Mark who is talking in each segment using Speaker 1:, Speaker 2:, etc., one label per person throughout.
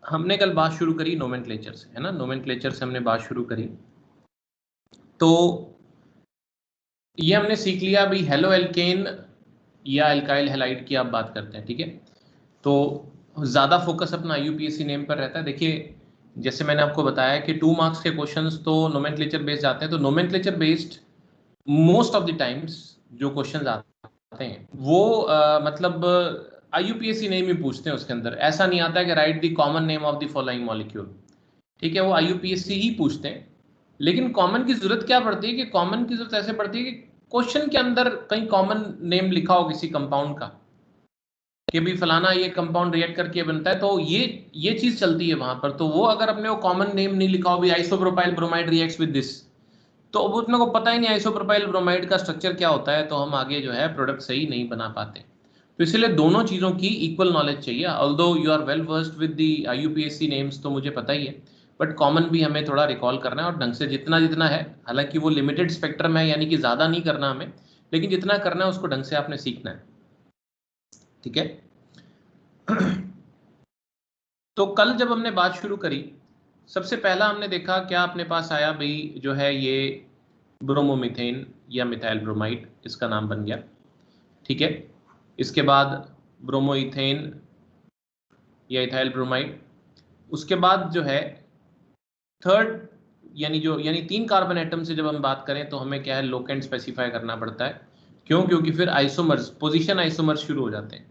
Speaker 1: हमने कल बात शुरू करी नोमेनक्लेचर से, है ना। नोमेनक्लेचर से हमने बात शुरू करी, तो ये हमने सीख लिया अभी हेलो एल्केन या एल्काइल हैलाइड की आप बात करते हैं, ठीक है। तो ज़्यादा फोकस अपना यूपीएससी नेम पर रहता है। देखिए जैसे मैंने आपको बताया कि 2 मार्क्स के क्वेश्चंस तो नोमेनक्लेचर बेस्ड आते हैं, तो nomenclature based most of the times जो क्वेश्चंस आते हैं वो मतलब आईयूपीएससी नेम ही पूछते हैं। उसके अंदर ऐसा नहीं आता है कि right the common name of the following molecule, ठीक है, वो आईयूपीएससी ही पूछते हैं। लेकिन कॉमन की जरूरत क्या पड़ती है कि कॉमन की जरूरत ऐसे पड़ती है कि क्वेश्चन के अंदर कहीं कॉमन नेम लिखा हो किसी कंपाउंड का, कि भी फलाना ये कंपाउंड रिएक्ट करके बनता है, तो ये चीज चलती है वहां पर। तो वो अगर अपने वो कॉमन नेम नहीं लिखा हो, भी isopropyl bromide reacts with this, तो वो अपने को पता ही नहीं आइसोप्रोपाइल ब्रोमाइड का स्ट्रक्चर क्या होता है, तो हम आगे जो है प्रोडक्ट सही नहीं बना पाते। तो इसलिए दोनों चीजों की इक्वल नॉलेज चाहिए। Although you are well versed with the IUPAC names, तो मुझे पता ही है, बट कॉमन भी हमें थोड़ा रिकॉल करना है और ढंग से जितना जितना है। हालांकि वो लिमिटेड स्पेक्ट्रम है, यानी कि ज्यादा नहीं करना हमें, लेकिन जितना करना है उसको ढंग से आपने सीखना है, ठीक है। तो कल जब हमने बात शुरू करी, सबसे पहला हमने देखा क्या अपने पास आया भाई, जो है ये ब्रोमोमीथेन या मिथाइल ब्रोमाइड, इसका नाम बन गया, ठीक है। इसके बाद ब्रोमोइथेन या इथाइल ब्रोमाइड। उसके बाद जो है थर्ड, यानी 3 कार्बन एटम से जब हम बात करें तो हमें क्या है, लोकेंट स्पेसिफाई करना पड़ता है। क्यों? क्योंकि फिर आइसोमर्स, पोजीशन आइसोमर्स शुरू हो जाते हैं।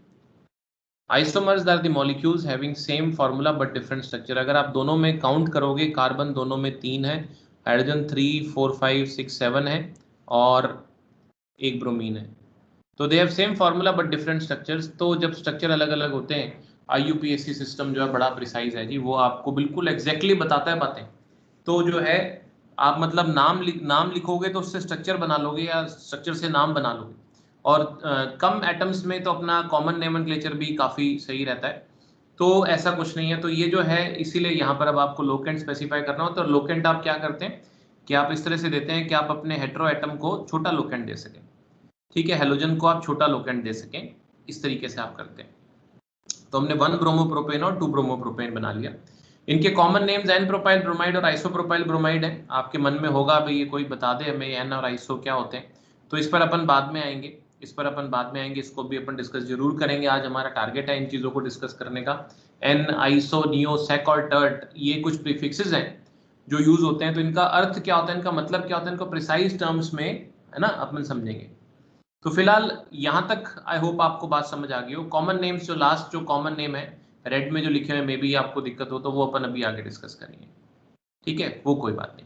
Speaker 1: Isomers are the molecules having same formula but different structure. अगर आप दोनों में काउंट करोगे, कार्बन दोनों में 3 है, हाइड्रोजन 3 4 5 6 7 है, और एक ब्रोमीन है, तो they have same formula but different structures. तो जब स्ट्रक्चर अलग अलग होते हैं, आईयूपीएससी सिस्टम जो है बड़ा प्रिसाइज है जी, वो आपको बिल्कुल एग्जैक्टली बताता है बातें। तो जो है आप मतलब नाम लिखोगे तो उससे स्ट्रक्चर बना लोगे, या स्ट्रक्चर से नाम बना लोगे। और कम एटम्स में तो अपना कॉमन नोमेनक्लेचर भी काफ़ी सही रहता है। तो ऐसा कुछ नहीं है। तो ये जो है, इसीलिए यहाँ पर अब आपको लोकेंट स्पेसिफाई करना होता है। और लोकेंट आप क्या करते हैं कि आप इस तरह से देते हैं कि आप अपने हेटेरो एटम को छोटा लोकेंट दे सकें, ठीक है, हेलोजन को आप छोटा लोकेंट दे सकें, इस तरीके से आप करते हैं। तो हमने 1 ब्रोमोप्रोपेन और 2 ब्रोमोप्रोपेन बना लिया। इनके common names n propyl bromide और आइसोप्रोपाइल ब्रोमाइड है। आपके मन में होगा भाई ये कोई बता दे हमें एन और आइसो क्या होते हैं, तो इस पर अपन बाद में आएंगे, इसको भी अपन डिस्कस जरूर करेंगे। आज हमारा टारगेट है इन चीजों को डिस्कस करने का। एन, आइसो, नियो, सेक और टर्ट, ये कुछ प्रीफिक्सेस हैं जो यूज होते हैं। तो इनका अर्थ क्या होता है, इनका मतलब क्या होता है, इनको प्रिसाइज टर्म्स में, है ना, अपन समझेंगे। तो फिलहाल यहां तक आई होप आपको बात समझ आ गई हो। कॉमन नेम्स जो लास्ट जो कॉमन नेम है रेड में जो लिखे हुए, मे बी आपको दिक्कत हो तो वो अपन अभी आगे डिस्कस करेंगे, ठीक है, वो कोई बात नहीं।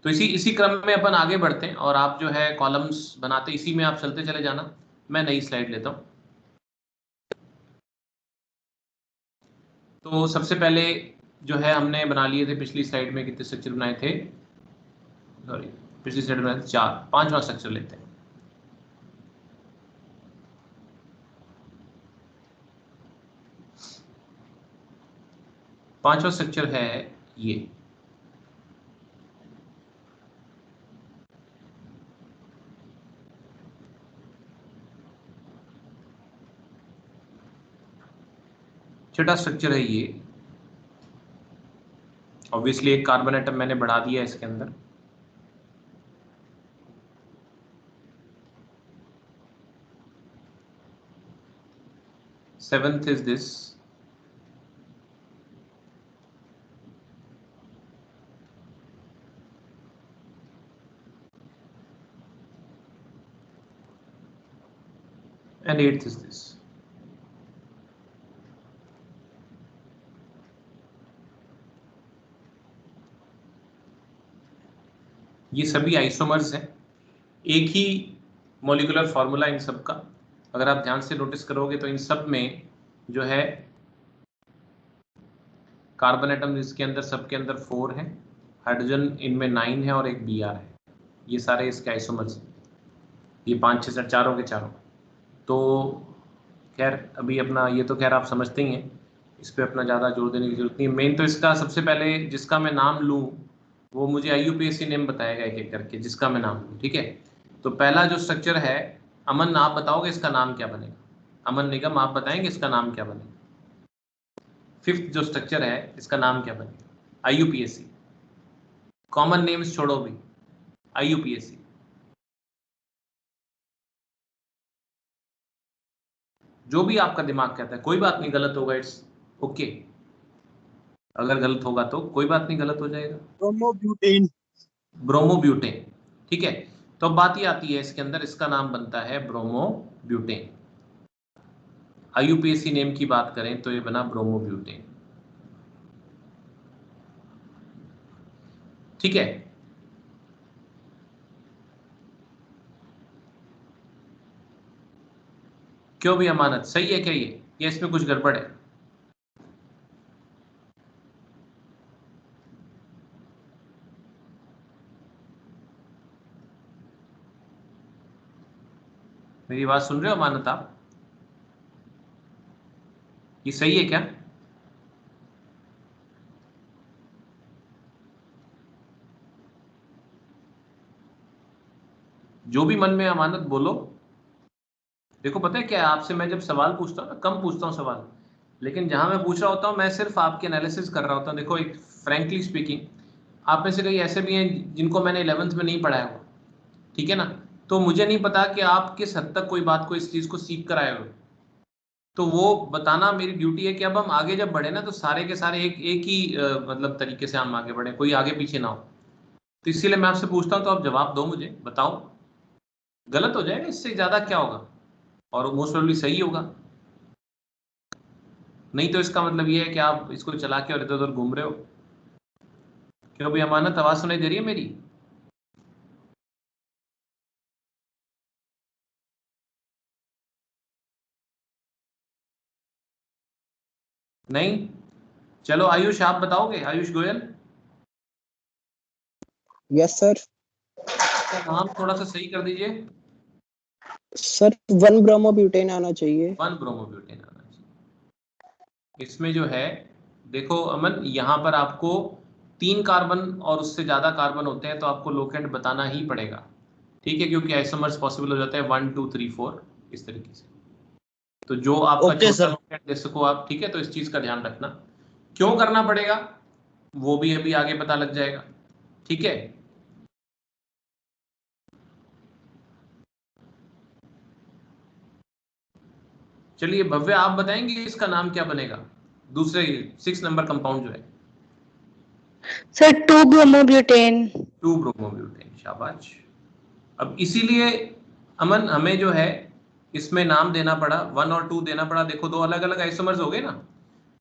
Speaker 1: तो इसी इसी क्रम में अपन आगे बढ़ते हैं, और आप जो है कॉलम्स बनाते, इसी में आप चलते चले जाना। मैं नई स्लाइड लेता हूं। तो सबसे पहले जो है हमने बना लिए थे पिछली स्लाइड में, कितने स्ट्रक्चर बनाए थे, सॉरी पिछली स्लाइड में बनाए थे 4, 5वां स्ट्रक्चर लेते हैं। पांचवा स्ट्रक्चर है ये, छठा स्ट्रक्चर है ये। ऑब्वियसली एक कार्बन एटम मैंने बढ़ा दिया है इसके अंदर। Seventh is this, and eighth is this. ये सभी आइसोमर्स हैं, एक ही मॉलिक्यूलर फार्मूला इन सब का। अगर आप ध्यान से नोटिस करोगे तो इन सब में जो है कार्बन एटम इसके अंदर सबके अंदर 4 है, हाइड्रोजन इनमें 9 है और एक Br है। ये सारे इसके आइसोमर्स हैं, ये 5 6 चारों के चारों। तो खैर अभी अपना ये तो खैर आप समझते ही हैं, इस पर अपना ज़्यादा जोर देने की जरूरत नहीं। मेन तो इसका सबसे पहले जिसका मैं नाम लूँ वो मुझे आईयूपीएससी नेम बताएगा एक एक करके, जिसका मैं नाम लूँ, ठीक है। तो पहला जो स्ट्रक्चर है, अमन आप बताओगे इसका नाम क्या बनेगा? अमन निगम आप बताएंगे इसका नाम क्या बनेगा? फिफ्थ जो स्ट्रक्चर है इसका नाम क्या बनेगा? IUPAC। कॉमन नेम्स छोड़ो भी, IUPAC। जो भी आपका दिमाग कहता है, कोई बात नहीं, गलत होगा, इट्स ओके। अगर गलत होगा तो कोई बात नहीं, गलत हो जाएगा।
Speaker 2: ब्रोमोब्यूटेन।
Speaker 1: ब्रोमोब्यूटेन, ठीक है। तो अब बात ये आती है इसके अंदर, इसका नाम बनता है ब्रोमोब्यूटेन। IUPAC नेम की बात करें तो ये बना ब्रोमोब्यूटेन, ठीक है। क्यों भी अमानत सही है क्या ये, या इसमें कुछ गड़बड़ है? मेरी बात सुन रहे हो अमानत आप? ये सही है क्या? जो भी मन में अमानत बोलो। देखो पता है क्या है, आपसे मैं जब सवाल पूछता हूँ ना, कम पूछता हूँ सवाल, लेकिन जहां मैं पूछ रहा होता हूँ मैं सिर्फ आपके एनालिसिस कर रहा होता हूँ। देखो एक फ्रैंकली स्पीकिंग, आप में से कई ऐसे भी हैं जिनको मैंने 11th में नहीं पढ़ाया हुआ, ठीक है ना। तो मुझे नहीं पता कि आप किस हद तक कोई बात को, इस चीज को सीख कर आए हो। तो वो बताना मेरी ड्यूटी है कि अब हम आगे जब बढ़े ना तो सारे के सारे एक ही मतलब तरीके से हम आगे बढ़े, कोई आगे पीछे ना हो। तो इसीलिए मैं आपसे पूछता हूँ, तो आप जवाब दो, मुझे बताओ। गलत हो जाएगा, इससे ज्यादा क्या होगा, और मोस्ट प्रोबेबली सही होगा। नहीं तो इसका मतलब ये है कि आप इसको चला के और इधर उधर घूम रहे हो। क्यों भी अमानत, आवाज सुनाई दे रही है मेरी? नहीं? चलो आयुष आप बताओगे, आयुष गोयल।
Speaker 2: Yes sir.
Speaker 1: इसका नाम थोड़ा सा सही कर दीजिए।
Speaker 2: सर 1 ब्रोमोब्यूटेन आना चाहिए।
Speaker 1: 1 ब्रोमोब्यूटेन आना चाहिए। इसमें जो है, देखो अमन, यहाँ पर आपको 3 कार्बन और उससे ज्यादा कार्बन होते हैं तो आपको लोकेंट बताना ही पड़ेगा, ठीक है, क्योंकि आइसोमर्स पॉसिबल हो जाते हैं 1 2 3 4 इस तरीके से। तो जो आपका
Speaker 2: ओके
Speaker 1: छोटा
Speaker 2: सर।
Speaker 1: लोकेंट दे सको आप, ठीक है। तो इस चीज का ध्यान रखना, क्यों करना पड़ेगा वो भी अभी आगे पता लग जाएगा, ठीक है। चलिए भव्य आप बताएंगे इसका नाम क्या बनेगा, दूसरे 6 नंबर कंपाउंड जो है।
Speaker 3: Sir 2 bromobutane.
Speaker 1: 2 ब्रोमोब्यूटेन, शाबाश। अब इसीलिए अमन हमें जो है इसमें नाम देना पड़ा, 1 और 2 देना पड़ा। देखो दो अलग अलग आइसोमर्स हो गए ना,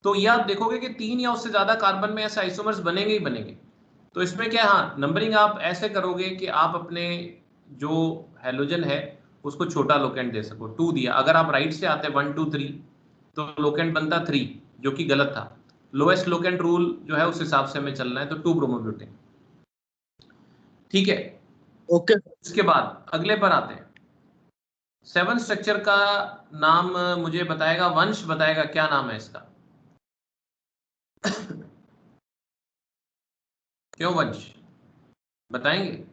Speaker 1: तो ये आप देखोगे कि 3 या उससे ज्यादा कार्बन में ऐसे आइसोमर्स बनेंगे ही बनेंगे। तो इसमें क्या, हाँ नंबरिंग आप ऐसे करोगे कि आप अपने जो हेलोजन है उसको छोटा लोकेंट दे सको। 2 दिया, अगर आप राइट से आते 1 2 3 तो लोकेंट बनता 3, जो कि गलत था। लोएस्ट लोकेंट रूल जो है उस हिसाब से हमें चलना है, तो 2 ब्रोमोब्यूटेन, ठीक है।
Speaker 2: ओके।
Speaker 1: इसके बाद अगले पर आते हैं। 7 स्ट्रक्चर का नाम मुझे बताएगा वंश, बताएगा क्या नाम है इसका। क्यों वंश, बताएंगे?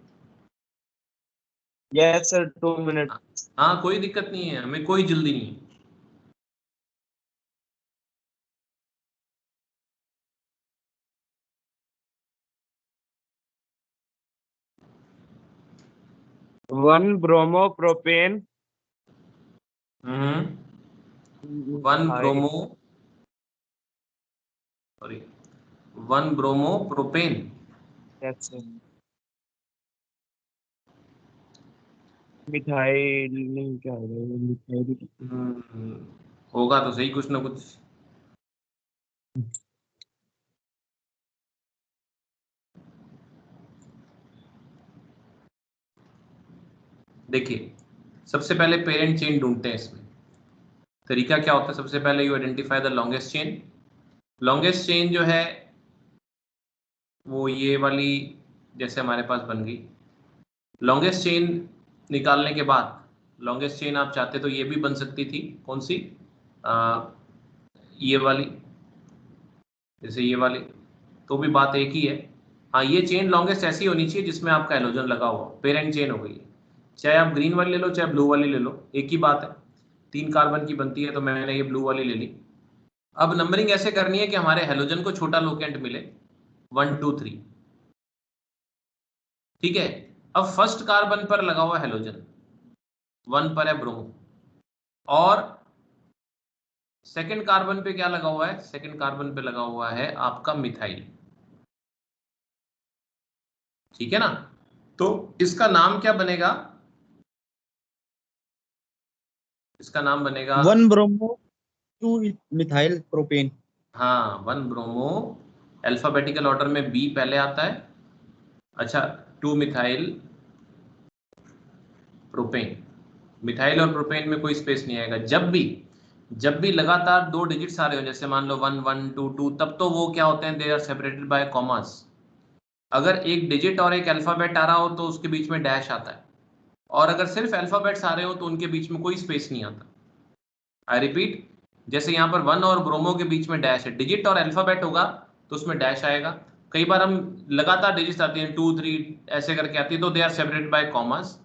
Speaker 2: Yes sir 2 minute.
Speaker 1: हाँ कोई दिक्कत नहीं है, हमें कोई जल्दी नहीं है।
Speaker 2: One bromopropane.
Speaker 1: 1 bromo, sorry 1 bromo propane.
Speaker 2: Yes sir. Methyl नहीं, क्या होगा मिथाइल।
Speaker 1: होगा तो सही कुछ ना कुछ। देखिए सबसे पहले पेरेंट चेन ढूंढते हैं इसमें। तरीका क्या होता है, सबसे पहले you identify the longest chain. Longest chain जो है वो ये वाली जैसे हमारे पास बन गई। लॉन्गेस्ट चेन निकालने के बाद, लॉन्गेस्ट चेन आप चाहते तो ये भी बन सकती थी, कौन सी, ये वाली, जैसे ये वाली, तो भी बात एक ही है। हाँ ये चेन लॉन्गेस्ट ऐसी होनी चाहिए जिसमें आपका हेलोजन लगा हुआ, पेरेंट चेन हो गई। चाहे आप ग्रीन वाली ले लो चाहे ब्लू वाली ले लो, एक ही बात है। 3 कार्बन की बनती है तो मैंने ये ब्लू वाली ले ली, अब नंबरिंग ऐसे करनी है कि हमारे हेलोजन को छोटा लोकेंट मिले 1 2 3, ठीक है। अब फर्स्ट कार्बन पर लगा हुआ हेलोजन 1 पर है ब्रोमो, और सेकंड कार्बन पे क्या लगा हुआ है, सेकंड कार्बन पे लगा हुआ है आपका मिथाइल, ठीक है ना। तो इसका नाम क्या बनेगा, इसका नाम बनेगा
Speaker 2: 1 ब्रोमो 2 मिथाइल प्रोपेन।
Speaker 1: हाँ 1 ब्रोमो, अल्फाबेटिकल ऑर्डर में बी पहले आता है, अच्छा 2 मिथाइल प्रोपेन। मिथाइल और प्रोपेन में कोई स्पेस नहीं आएगा। जब भी लगातार 2 डिजिट्स आ रहे हो, जैसे मान लो 1 1 2 2, तब तो वो क्या होते हैं, they are separated by commas. अगर एक डिजिट और एक अल्फाबेट आ रहा हो तो उसके बीच में डैश आता है, और अगर सिर्फ अल्फाबेट्स आ रहे हो तो उनके बीच में कोई स्पेस नहीं आता। आई रिपीट, जैसे यहाँ पर 1 और ब्रोमो के बीच में डैश है, डिजिट और अल्फाबेट होगा तो उसमें डैश आएगा। कई बार हम लगातार डिजिट्स आती हैं 2 3 ऐसे करके आती है, तो they are separated by commas.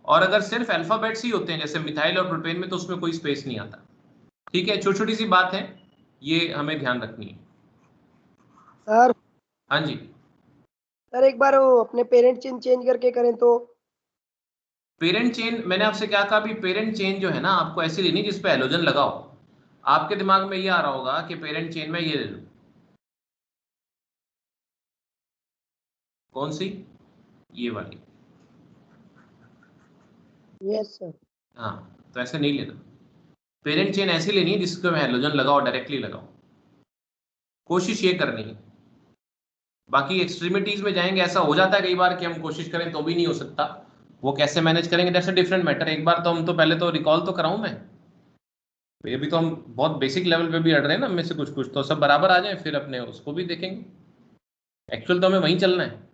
Speaker 1: और अगर सिर्फ अल्फाबेट्स ही होते हैं जैसे मिथाइल और प्रोपेन में, तो उसमें कोई स्पेस नहीं आता। ठीक है, छोटी छोटी सी बात है, ये हमें ध्यान रखनी है।
Speaker 4: सर
Speaker 1: हाँ जी।
Speaker 4: सर एक बार वो अपने पेरेंट चिन्ह चेंज करके करें तो?
Speaker 1: पेरेंट चेन, मैंने आपसे क्या कहा भी, पेरेंट चेन जो है ना आपको ऐसी लेनी जिस पे हेलोजन लगा हो। आपके दिमाग में ये आ रहा होगा कि पेरेंट चेन में ये ले लूं, कौन सी, ये वाली।
Speaker 4: Yes sir.
Speaker 1: हाँ, तो ऐसे नहीं लेना। पेरेंट चेन ऐसी लेनी है जिसको हेलोजन लगाओ, डायरेक्टली लगाओ, कोशिश ये करनी है। बाकी एक्सट्रीमिटीज में जाएंगे, ऐसा हो जाता है कई बार कि हम कोशिश करें तो भी नहीं हो सकता, वो कैसे मैनेज करेंगे दैट्स अ डिफरेंट मैटर। एक बार तो हम तो पहले तो रिकॉल तो कराऊं मैं, ये भी तो हम बहुत बेसिक लेवल पे भी अड़ रहे हैं ना, में से कुछ कुछ तो सब बराबर आ जाए, फिर अपने उसको भी देखेंगे। एक्चुअल तो हमें वहीं चलना है,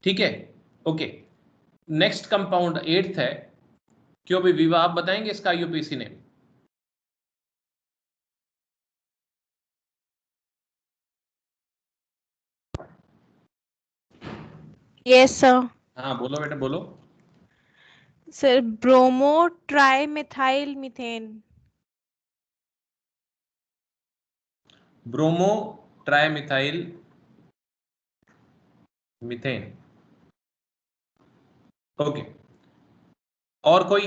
Speaker 1: ठीक है। ओके, नेक्स्ट कंपाउंड 8th है, क्यों भी विवा आप बताएंगे इसका आईयूपीएसी नेम।
Speaker 3: Yes, sir.
Speaker 1: हाँ बोलो बेटा बोलो।
Speaker 3: Sir, bromo trimethyl methane.
Speaker 1: Bromo trimethyl methane, okay. और कोई?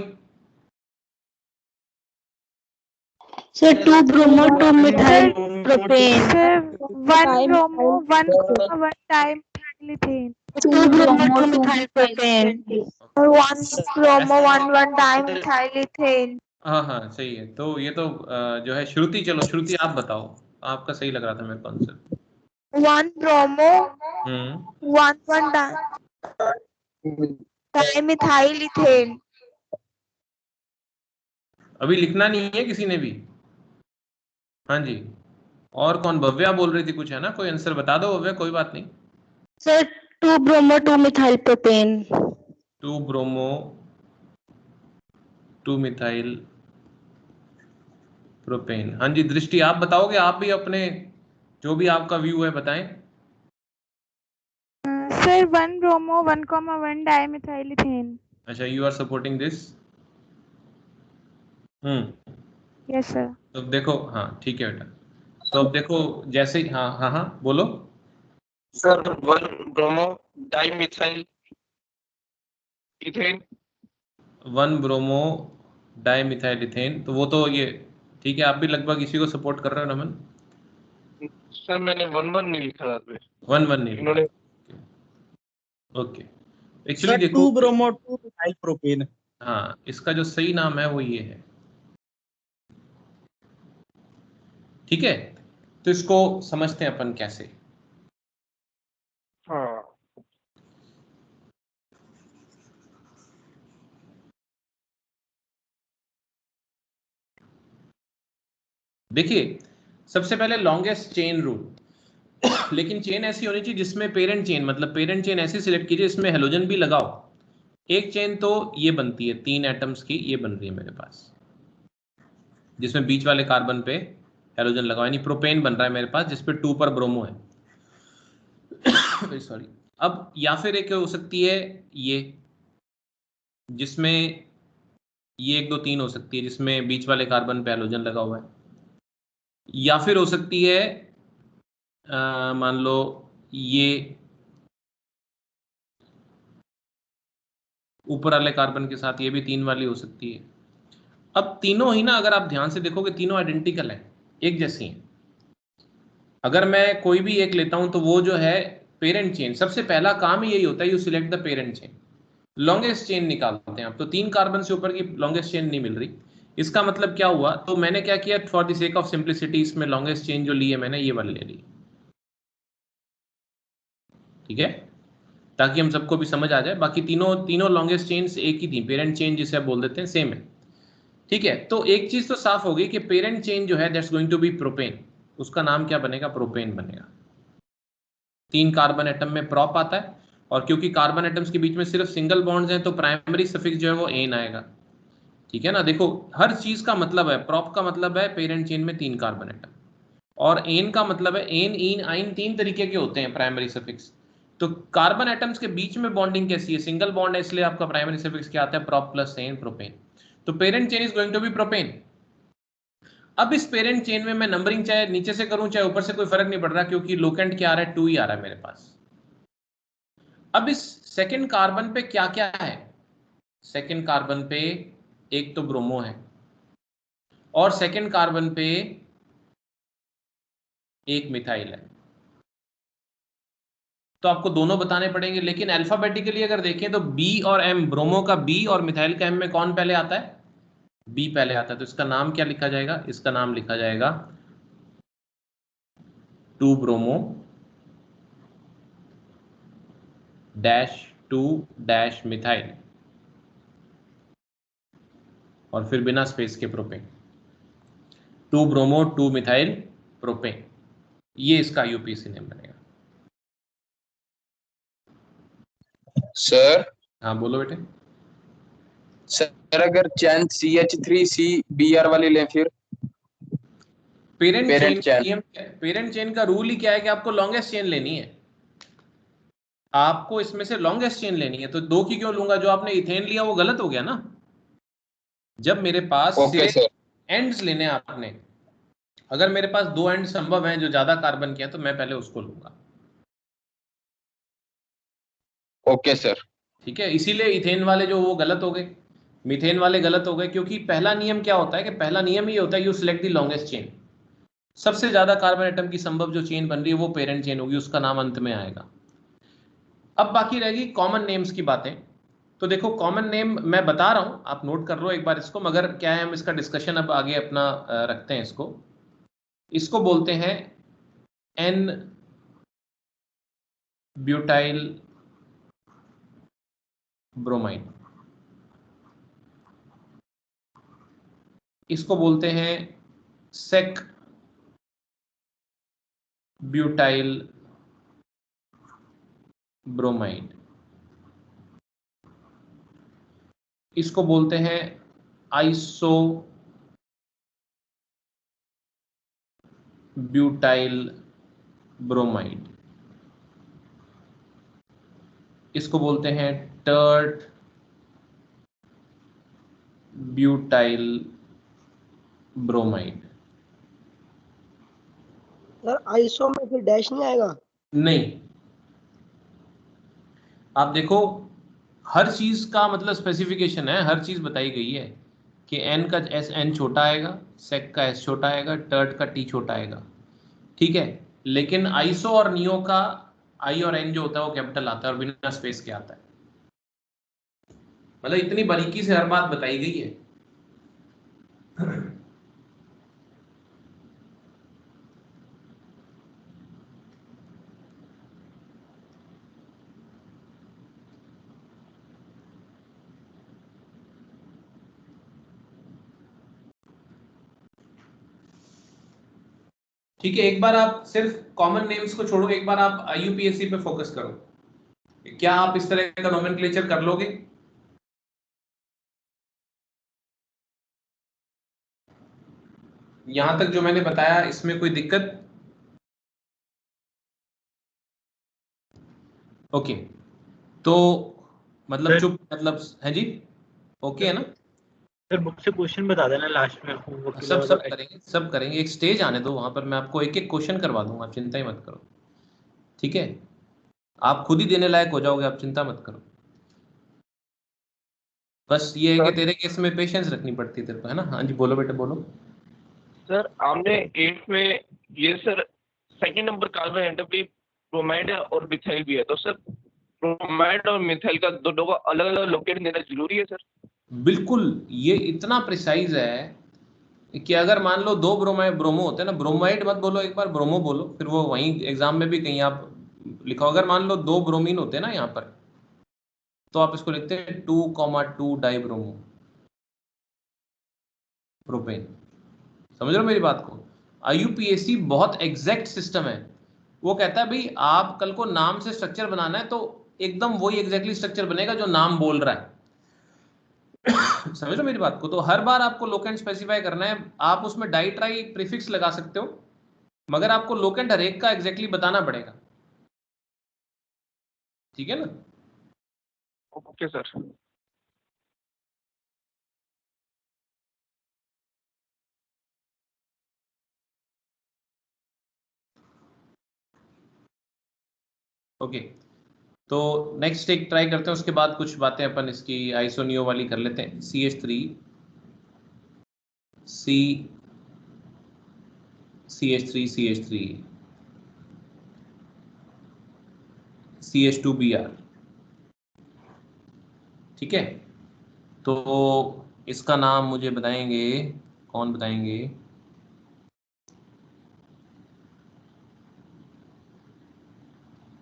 Speaker 3: Sir, 2 bromo 2 methyl propane.
Speaker 5: Sir, 1 bromo, 1 dimethyl
Speaker 3: 2 bromo 2 methyl propane.
Speaker 5: 1 bromo, 1 dimethyl.
Speaker 1: हाँ हाँ सही है। तो ये तो जो है श्रुति, चलो श्रुति आप बताओ, आपका सही लग रहा था मेरे को आंसर।
Speaker 5: 1 bromo,
Speaker 1: हम्म
Speaker 5: 1 dimethyl.
Speaker 1: अभी लिखना नहीं है किसी ने भी। हाँ जी, और कौन, भव्या बोल रही थी कुछ, है ना, कोई आंसर बता दो भव्या, कोई बात नहीं।
Speaker 3: Sir, 2 bromo 2 methyl propane.
Speaker 1: 2 bromo 2 methyl propane. हाँ जी, दृष्टि आप बताओगे, आप भी अपने जो भी आपका व्यू है बताएं।
Speaker 5: Sir, 1 bromo, 1 dimethyl.
Speaker 1: अच्छा, you are supporting this.
Speaker 5: Yes, sir.
Speaker 1: तो अब देखो, हाँ ठीक है बेटा, तो अब देखो जैसे ही, हाँ हाँ हाँ बोलो।
Speaker 6: Sir 1 bromo dimethyl ethane.
Speaker 1: 1 bromo dimethyl ethane, तो वो तो ये ठीक है, आप भी लगभग इसी को सपोर्ट कर रहे हो नमन।
Speaker 6: सर मैंने 1 1 नहीं लिखा था पे।
Speaker 1: 1 1 नहीं,
Speaker 6: इन्होंने
Speaker 1: ओके। एक्चुअली
Speaker 2: सर
Speaker 1: देखो
Speaker 2: 2 ब्रोमो 2 मिथाइल प्रोपेन।
Speaker 1: हाँ, इसका जो सही नाम है वो ये है, ठीक है। तो इसको समझते हैं अपन कैसे।
Speaker 6: हाँ
Speaker 1: देखिए, सबसे पहले लॉन्गेस्ट चेन रूल लेकिन चेन ऐसी होनी चाहिए जिसमें पेरेंट चेन, मतलब पेरेंट चेन ऐसी सिलेक्ट कीजिए जिसमें हेलोजन भी लगाओ। एक चेन तो ये बनती है 3 एटम्स की, ये बन रही है मेरे पास, जिसमें बीच वाले कार्बन पे हेलोजन लगाओ, यानी प्रोपेन बन रहा है मेरे पास, जिसपे 2 पर ब्रोमो है सॉरी। अब या फिर एक हो सकती है ये, जिसमें ये 1 2 3 हो सकती है, जिसमें बीच वाले कार्बन पे हेलोजन लगा हुआ है। या फिर हो सकती है मान लो ये ऊपर वाले कार्बन के साथ ये भी 3 वाली हो सकती है। अब तीनों ही ना अगर आप ध्यान से देखोगे तीनों आइडेंटिकल है, एक जैसी हैं। अगर मैं कोई भी एक लेता हूं तो वो जो है पेरेंट चेन, सबसे पहला काम ही यही होता है, you select the parent chain, longest chain निकालते हैं आप। तो 3 कार्बन से ऊपर की लॉन्गेस्ट चेन नहीं मिल रही, इसका मतलब क्या हुआ? तो मैंने क्या किया, for the sake of simplicity इसमें लॉन्गेस्ट चेन जो ली है मैंने ये वाली ले ली, ठीक है, ताकि हम सबको भी समझ आ जाए। बाकी तीनों लॉन्गेस्ट चेन्स एक ही थी, पेरेंट चेन जिसे आप बोल देते हैं सेम है, ठीक है। तो एक चीज तो साफ हो गई कि पेरेंट चेन जो है that's going to be propane, उसका नाम क्या बनेगा? प्रोपेन बनेगा। 3 कार्बन एटम में प्रोप आता है, और क्योंकि कार्बन एटम्स के बीच में सिर्फ सिंगल बॉन्ड्स हैं तो प्राइमरी सफिक्स जो है वो एन आएगा, ठीक है ना। देखो हर चीज का मतलब है, प्रोप का मतलब है पेरेंट चेन में 3 कार्बन एटम, और एन का मतलब है एन इन आइन, 3 तरीके के होते हैं प्राइमरी सफिक्स। तो कार्बन एटम्स के बीच में बॉन्डिंग कैसी है? सिंगल बॉन्ड है, इसलिए आपका प्राइमरी सफिक्स क्या आता है? Prop plus ane, propane. तो parent chain is going to be propane. अब इस पेरेंट चेन में मैं नंबरिंग चाहे नीचे से करूं चाहे ऊपर से, कोई फर्क नहीं पड़ रहा, क्योंकि लोकेंट क्या आ रहा है? 2 ही आ रहा है मेरे पास। अब इस सेकेंड कार्बन पे क्या क्या है? सेकेंड कार्बन पे एक तो ब्रोमो है, और सेकेंड कार्बन पे एक मिथाइल है। तो आपको दोनों बताने पड़ेंगे, लेकिन अल्फाबेटिकली अगर देखें तो बी और एम, ब्रोमो का बी और मिथाइल का एम में कौन पहले आता है? बी पहले आता है। तो इसका नाम क्या लिखा जाएगा? इसका नाम लिखा जाएगा 2 ब्रोमो डैश 2 डैश मिथाइल, और फिर बिना स्पेस के प्रोपेन। 2 ब्रोमो 2 मिथाइल प्रोपेन, ये इसका यूपीसी नेम बनेगा।
Speaker 7: सर
Speaker 1: हाँ बोलो बेटे।
Speaker 7: सर अगर चैन CH3CBr वाली लें फिर?
Speaker 1: Parent
Speaker 7: Parent chain.
Speaker 1: Chain, parent chain का रूल ही क्या है कि आपको लॉन्गेस्ट चेन लेनी है, आपको इसमें से लॉन्गेस्ट चेन लेनी है। तो 2 की क्यों लूंगा? जो आपने इथेन लिया वो गलत हो गया ना। जब मेरे पास
Speaker 7: ओके
Speaker 1: सिर्फ
Speaker 7: सर।
Speaker 1: एंड्स लेने हैं आपने, अगर मेरे पास 2 एंड संभव हैं जो ज्यादा कार्बन के हैं, तो मैं पहले उसको लूंगा,
Speaker 7: ओके सर।
Speaker 1: ठीक है। इसीलिए इथेन वाले जो वो गलत हो गए, मीथेन वाले गलत हो गए, क्योंकि पहला नियम क्या होता है कि पहला नियम ये होता है you select the longest chain. सबसे ज्यादा कार्बन एटम की संभव जो चेन बन रही है वो पेरेंट चेन होगी, उसका नाम अंत में आएगा। अब बाकी रहेगी कॉमन नेम्स की बातें। तो देखो कॉमन नेम मैं बता रहा हूं, आप नोट कर लो एक बार इसको, मगर क्या है हम इसका डिस्कशन अब आगे अपना रखते हैं। इसको इसको बोलते हैं एन ब्यूटाइल ब्रोमाइड, इसको बोलते हैं सेक ब्यूटाइल ब्रोमाइड, इसको बोलते हैं आइसो ब्यूटाइल ब्रोमाइड, इसको बोलते हैं tert butyl bromide.
Speaker 4: Sir iso में फिर डैश नहीं आएगा?
Speaker 1: नहीं, आप देखो हर चीज का मतलब स्पेसिफिकेशन है, हर चीज बताई गई है कि एन का एस एन छोटा आएगा, सेक का एस छोटा आएगा, टर्ट का टी छोटा आएगा, ठीक है। लेकिन आइसो और नियो का आई और एन जो होता है वो कैपिटल आता है और बिना स्पेस के आता है। मतलब इतनी बारीकी से हर बात बताई गई है। ठीक है, एक बार आप सिर्फ कॉमन नेम्स को छोड़ो, एक बार आप IUPAC पे फोकस करो। क्या आप इस तरह का नोमेनक्लेचर कर लोगे? यहां तक जो मैंने बताया इसमें कोई दिक्कत? ओके, तो मतलब चुप, मतलब है जी, ओके है ना?
Speaker 2: सर मुझसे क्वेश्चन बता देना लास्ट में आपको वो
Speaker 1: सब करेंगे एक स्टेज आने दो, वहां पर मैं आपको एक एक क्वेश्चन करवा दूंगा, आप चिंता ही मत करो, ठीक है? आप खुद ही देने लायक हो जाओगे, आप चिंता मत करो। बस ये है कि तेरे केस में पेशेंस रखनी पड़ती है तेरे को, है ना? हाँ जी बोलो बेटे बोलो।
Speaker 6: सर आपने 8 में ये sir second number carbon atom पे ब्रोमाइड और मिथाइल भी है, तो सर ब्रोमाइड और मिथाइल का दोनों को अलग अलग लोकेट देना जरूरी है सर?
Speaker 1: बिल्कुल, ये इतना प्रिसाइज है कि अगर मान लो दो ब्रोमो होते हैं ना, ब्रोमाइड मत बोलो, एक बार ब्रोमो बोलो, फिर वो वहीं एग्जाम में भी कहीं आप लिखो। अगर मान लो दो ब्रोमीन होते हैं ना यहाँ पर, तो आप इसको लिखते हैं 2,2 डाइब्रोमो प्रोपेन। समझ रहे हो मेरी बात को? IUPAC बहुत एग्जैक्ट सिस्टम है। वो कहता है भाई आप कल को नाम से स्ट्रक्चर बनाना है तो एकदम वही एग्जैक्टली स्ट्रक्चर बनेगा जो नाम बोल रहा है। समझ लो मेरी बात को? तो हर बार आपको लोकेंट स्पेसिफाई करना है। आप उसमें डाई ट्राई प्रीफिक्स लगा सकते हो, मगर आपको लोकेंट हर एक का एग्जैक्टली बताना पड़ेगा, ठीक है ना?
Speaker 6: Okay sir.
Speaker 1: ओके, तो नेक्स्ट एक ट्राई करते हैं, उसके बाद कुछ बातें अपन इसकी आइसोनियो वाली कर लेते हैं। CH3 CH2Br, ठीक है? तो इसका नाम मुझे बताएंगे, कौन बताएंगे?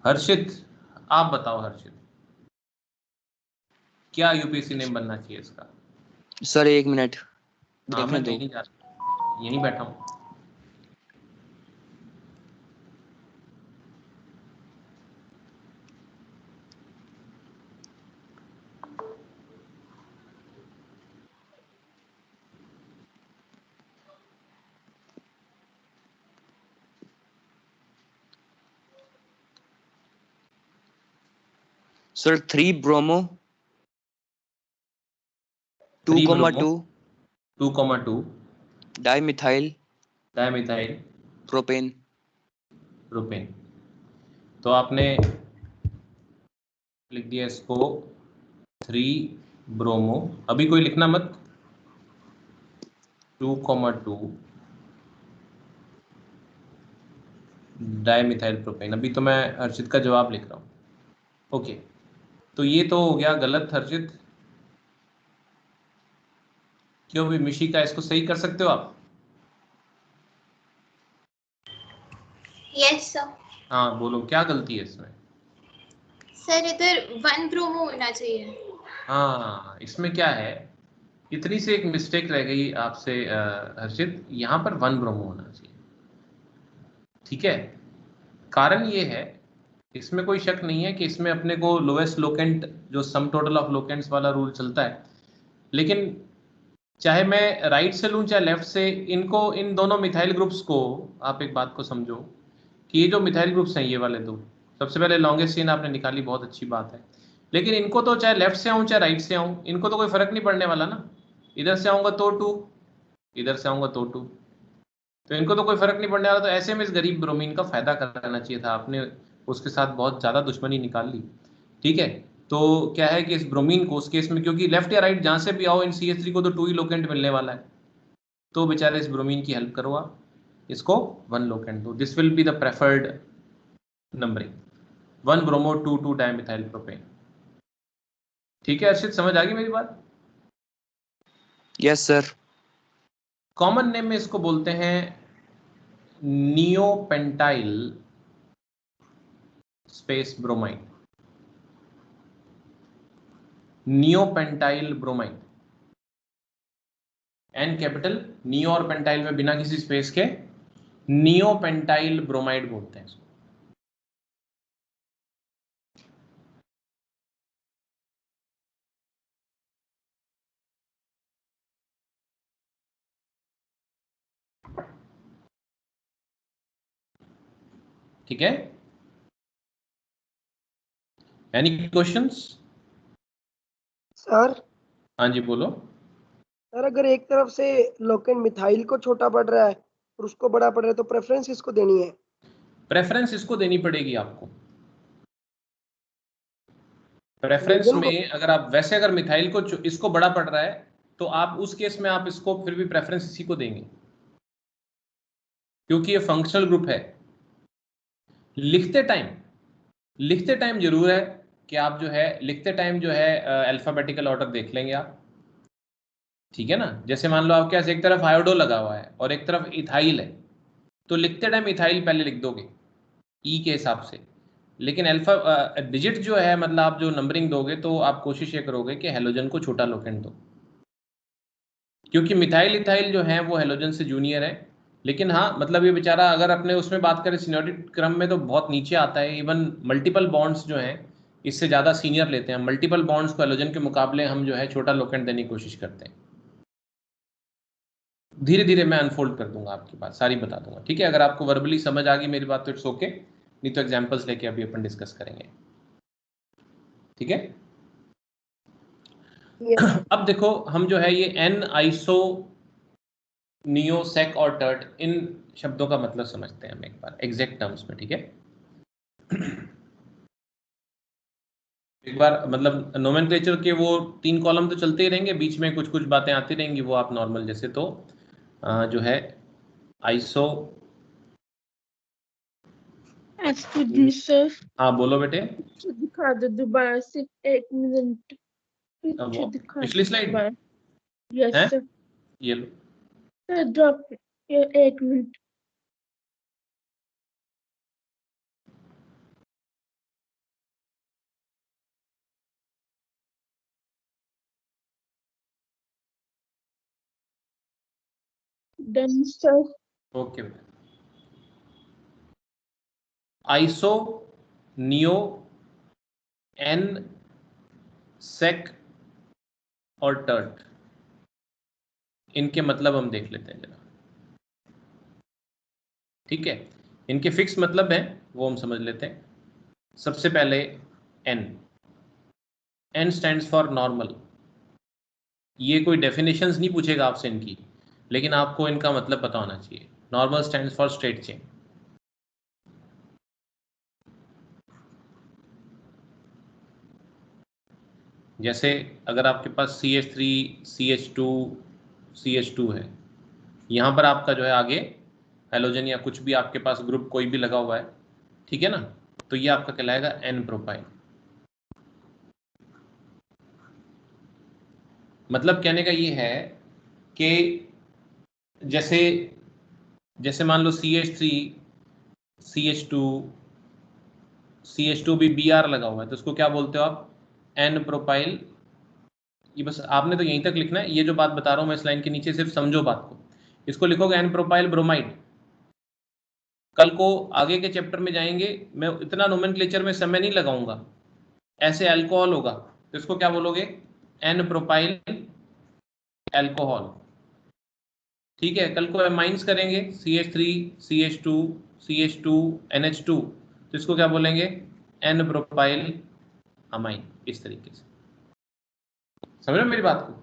Speaker 1: हर्षित, आप बताओ हर्षित, क्या UPSC नेम बनना चाहिए इसका?
Speaker 8: सर 1 मिनट
Speaker 1: हाँ मैं
Speaker 8: देखने
Speaker 1: कहीं
Speaker 8: दो।
Speaker 1: नहीं जा रहा, यहीं बैठा हूँ।
Speaker 8: Sir 3 bromo 2,2 dimethyl propane.
Speaker 1: तो आपने लिख दिया इसको 3 ब्रोमो, अभी कोई लिखना मत, 2,2 डाइमिथाइल प्रोपेन। अभी तो मैं हर्षित का जवाब लिख रहा हूँ। ओके, तो ये तो हो गया गलत हर्षित। क्यों भी मिशी का, इसको सही कर सकते हो आप?
Speaker 9: Yes sir.
Speaker 1: हाँ बोलो, क्या गलती है इसमें?
Speaker 9: सर इधर 1 ब्रोमो होना चाहिए।
Speaker 1: हाँ, इसमें क्या है, इतनी सी एक मिस्टेक रह गई आपसे हर्षित, यहाँ पर 1 ब्रोमो होना चाहिए, ठीक है? कारण ये है, इसमें कोई शक नहीं है कि इसमें अपने को लोएस्ट लोकेंट जो सम टोटल ऑफ लोकेंट्स वाला रूल चलता है, लेकिन चाहे मैं राइट से लूं चाहे लेफ्ट से, इनको, इन दोनों मिथाइल ग्रुप्स को, आप एक बात को समझो कि ये जो मिथाइल ग्रुप्स हैं ये वाले दो, सबसे पहले लॉन्गेस्ट चेन आपने निकाली, बहुत अच्छी बात है, लेकिन इनको तो चाहे लेफ्ट से आऊं चाहे राइट से आऊं, इनको तो कोई फर्क नहीं पड़ने वाला ना। इधर से आऊंगा तो 2, इधर से आऊंगा तो 2, तो इनको तो कोई फर्क नहीं पड़ने वाला। तो ऐसे में इस गरीब ब्रोमीन का फायदा कराना चाहिए था आपने, उसके साथ बहुत ज्यादा दुश्मनी निकाल ली, ठीक है? तो क्या है कि इस ब्रोमीन को उस केस में, क्योंकि लेफ्ट या राइट जहां से भी आओ इन CH3 को तो 2 ही लोकेंट मिलने वाला है, तो बेचारे इस ब्रोमीन की हेल्प करो आप, इसको 1 लोकेंट दो। This will be the preferred numbering, 1 bromo 2 dimethyl propane. ठीक है अर्षित, समझ आ गई मेरी बात?
Speaker 8: Yes sir.
Speaker 1: कॉमन नेम में इसको बोलते हैं neopentyl space bromide, neopentyl bromide, N capital, neo और पेंटाइल में बिना किसी स्पेस के नियोपेंटाइल ब्रोमाइड बोलते हैं इसको। ठीक है, एनी क्वेश्चंस?
Speaker 4: सर
Speaker 1: हाँ जी बोलो।
Speaker 4: सर अगर एक तरफ से लोकेंड मिथाइल को छोटा पड़ रहा है और उसको बड़ा पड़ रहा है तो प्रेफरेंस किसको देनी है?
Speaker 1: प्रेफरेंस इसको देनी पड़ेगी आपको। प्रेफरेंस
Speaker 4: हाइड्रोजन को?
Speaker 1: में अगर मिथाइल को इसको बड़ा पड़ रहा है तो आप उस केस में आप इसको फिर भी प्रेफरेंस इसी को देंगे, क्योंकि ये फंक्शनल ग्रुप है। लिखते टाइम जरूर है कि आप जो है लिखते टाइम जो है अल्फाबेटिकल ऑर्डर देख लेंगे आप, ठीक है ना। जैसे मान लो आपके पास एक तरफ आयोडो लगा हुआ है और एक तरफ इथाइल है, तो लिखते टाइम इथाइल पहले लिख दोगे ई के हिसाब से, लेकिन अल्फा डिजिट जो है मतलब आप जो नंबरिंग दोगे तो आप कोशिश ये करोगे कि हेलोजन को छोटा लोकेंड दो, क्योंकि मिथाइल इथाइल जो है वो हेलोजन से जूनियर है। लेकिन हाँ मतलब ये बेचारा अगर अपने उसमें बात करें सीनियरिटी क्रम में तो बहुत नीचे आता है। इवन मल्टीपल बॉन्ड्स जो हैं इससे ज़्यादा सीनियर लेते हैं। मल्टीपल बॉन्ड्स को हेलोजन के मुकाबले हम जो है छोटा लोकेंड देने की कोशिश करते हैं। धीरे धीरे मैं अनफोल्ड कर दूंगा आपकी बात, सारी बता दूंगा, ठीक है। अगर आपको वर्बली समझ आ गई मेरी बात तो इट्स ओके, नहीं तो एग्जांपल्स लेके अभी अपन डिस्कस करेंगे, ठीक है। अब देखो हम जो है ये एन, आइसो, नियो, सेक और टर्ट, इन शब्दों का मतलब समझते हैं हम एक बार एग्जैक्ट टर्म्स में, ठीक है। एक बार मतलब नोमेनक्लेचर के वो 3 कॉलम तो चलते ही रहेंगे, बीच में कुछ कुछ बातें आती रहेंगी, वो आप नॉर्मल जैसे तो जो है आइसो।
Speaker 3: जी सर।
Speaker 1: हाँ बोलो बेटे।
Speaker 3: दिखा दो दोबारा से, 1 मिनट दिखा
Speaker 1: पिछली स्लाइड है
Speaker 3: यस सर।
Speaker 1: ये लो।
Speaker 3: Sir drop 1 minute. Done sir.
Speaker 1: Okay बेटा। आइसो, नियो, एन, सेक और टर्ट, इनके मतलब हम देख लेते हैं जरा, ठीक है। इनके फिक्स मतलब हैं वो हम समझ लेते हैं। सबसे पहले एन स्टैंड्स फॉर नॉर्मल। ये कोई डेफिनेशंस नहीं पूछेगा आपसे इनकी, लेकिन आपको इनका मतलब पता होना चाहिए। Normal stands for straight chain. जैसे अगर आपके पास CH3 CH2 CH2 है, यहाँ पर आपका जो है आगे हेलोजन या कुछ भी आपके पास ग्रुप कोई भी लगा हुआ है, ठीक है ना, तो ये आपका कहलाएगा एन प्रोपाइल। मतलब कहने का ये है कि जैसे मान लो CH3 CH2 CH2 भी Br लगा हुआ है, तो उसको क्या बोलते हो आप? N propyl. ये बस आपने तो यहीं तक लिखना है, ये जो बात बता रहा हूं मैं इस लाइन के नीचे सिर्फ समझो बात को। इसको लिखोगे एन प्रोपाइल ब्रोमाइड। कल को आगे के चैप्टर में जाएंगे, मैं इतना नोमेनक्लेचर में समय नहीं लगाऊंगा। ऐसे अल्कोहल होगा तो इसको क्या बोलोगे? एन प्रोपाइल अल्कोहल, ठीक है। कल को एमाइंस करेंगे CH3 CH2 CH2 NH2, तो इसको क्या बोलेंगे? N propyl amine. इस तरीके से समझ रहे हो मेरी बात को?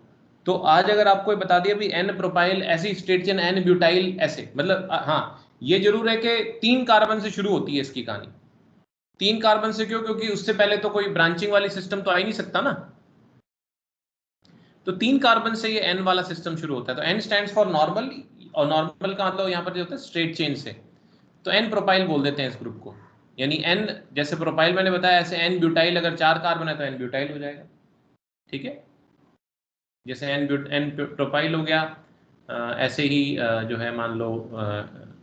Speaker 1: तो आज अगर आपको ये बता दिया भी एन प्रोपाइल ऐसी स्टेट चेन, एन ब्यूटाइल ऐसे, मतलब हाँ ये जरूर है कि 3 कार्बन से शुरू होती है इसकी कहानी। 3 कार्बन से क्यों? क्योंकि उससे पहले तो कोई ब्रांचिंग वाली सिस्टम तो आ ही नहीं सकता ना, तो 3 कार्बन से ये एन वाला सिस्टम शुरू होता है। तो एन स्टैंड्स फॉर नॉर्मल, और नॉर्मल का मतलब यहाँ पर जो होता है स्ट्रेट चेन से, तो एन प्रोपाइल बोल देते हैं इस ग्रुप को। यानी एन जैसे प्रोपाइल मैंने बताया, ऐसे एन ब्यूटाइल अगर 4 कार्बन है तो एन ब्यूटाइल हो जाएगा, ठीक है। जैसे एन प्रोपाइल हो गया, ऐसे ही जो है मान लो